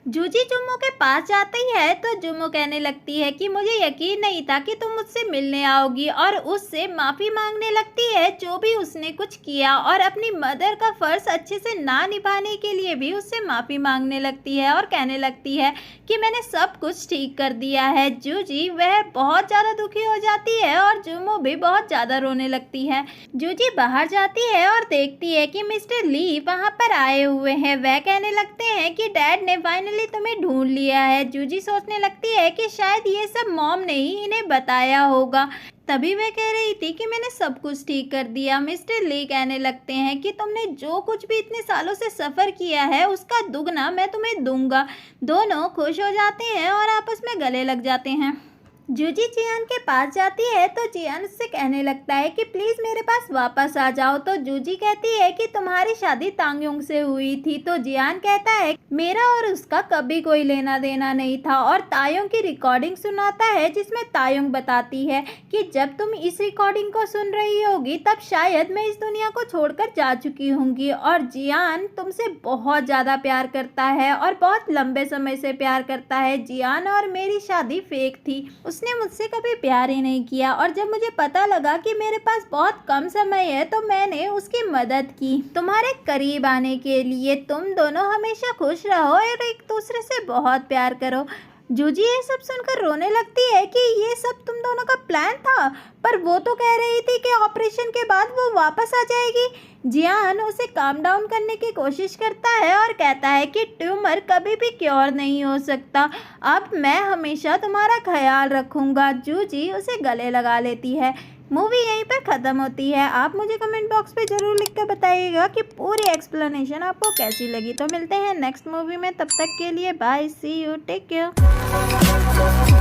जूजी जुम्मो के पास जाती है तो जुम्मो कहने लगती है कि मुझे यकीन नहीं था कि तुम मुझसे मिलने आओगी, और उससे माफ़ी मांगने लगती है जो भी उसने कुछ किया, और अपनी मदर का फ़र्ज अच्छे से ना निभाने के लिए भी उससे माफ़ी मांगने लगती है और कहने लगती है कि मैंने सब कुछ ठीक कर दिया है। जूजी वह बहुत ज़्यादा दुखी हो जाती है और जुम्मो भी बहुत ज़्यादा रोने लगती है। जूजी बाहर जाती है और देखती है कि मिस्टर ली वहाँ पर आए हुए हैं। वह कहने लगते हैं कि डैड ने फाइनली तुम्हें ढूंढ लिया है। जूजी सोचने लगती है कि शायद ये सब मॉम ने ही इन्हें बताया होगा। तभी वह कह रही थी कि मैंने सब कुछ ठीक कर दिया। मिस्टर ली कहने लगते हैं कि तुमने जो कुछ भी इतने सालों से सफ़र किया है उसका दुगना मैं तुम्हें दूंगा। दोनों खुश हो जाते हैं और आपस में गले लग जाते हैं। जूजी जियान के पास जाती है तो जियान उससे कहने लगता है कि प्लीज़ मेरे पास वापस आ जाओ। तो जूजी कहती है कि तुम्हारी शादी तांगयुंग से हुई थी। तो जियान कहता है मेरा और उसका कभी कोई लेना देना नहीं था, और तायोंग की रिकॉर्डिंग सुनाता है जिसमें तायोंग बताती है कि जब तुम इस रिकॉर्डिंग को सुन रही होगी तब शायद मैं इस दुनिया को छोड़कर जा चुकी होंगी, और जियान तुमसे बहुत ज़्यादा प्यार करता है और बहुत लंबे समय से प्यार करता है। जियान और मेरी शादी फेक थी, उसने मुझसे कभी प्यार ही नहीं किया, और जब मुझे पता लगा कि मेरे पास बहुत कम समय है तो मैंने उसकी मदद की तुम्हारे करीब आने के लिए। तुम दोनों हमेशा खुश रहो और एक दूसरे से बहुत प्यार करो। जूजी ये सब सुनकर रोने लगती है कि ये सब तुम दोनों का प्लान था, पर वो तो कह रही थी कि ऑपरेशन के बाद वो वापस आ जाएगी। जियान उसे काम डाउन करने की कोशिश करता है और कहता है कि ट्यूमर कभी भी क्योर नहीं हो सकता, अब मैं हमेशा तुम्हारा ख्याल रखूँगा। जूजी उसे गले लगा लेती है। मूवी यहीं पर ख़त्म होती है। आप मुझे कमेंट बॉक्स पे ज़रूर लिख कर बताइएगा कि पूरी एक्सप्लेनेशन आपको कैसी लगी। तो मिलते हैं नेक्स्ट मूवी में, तब तक के लिए bye, see you, take care.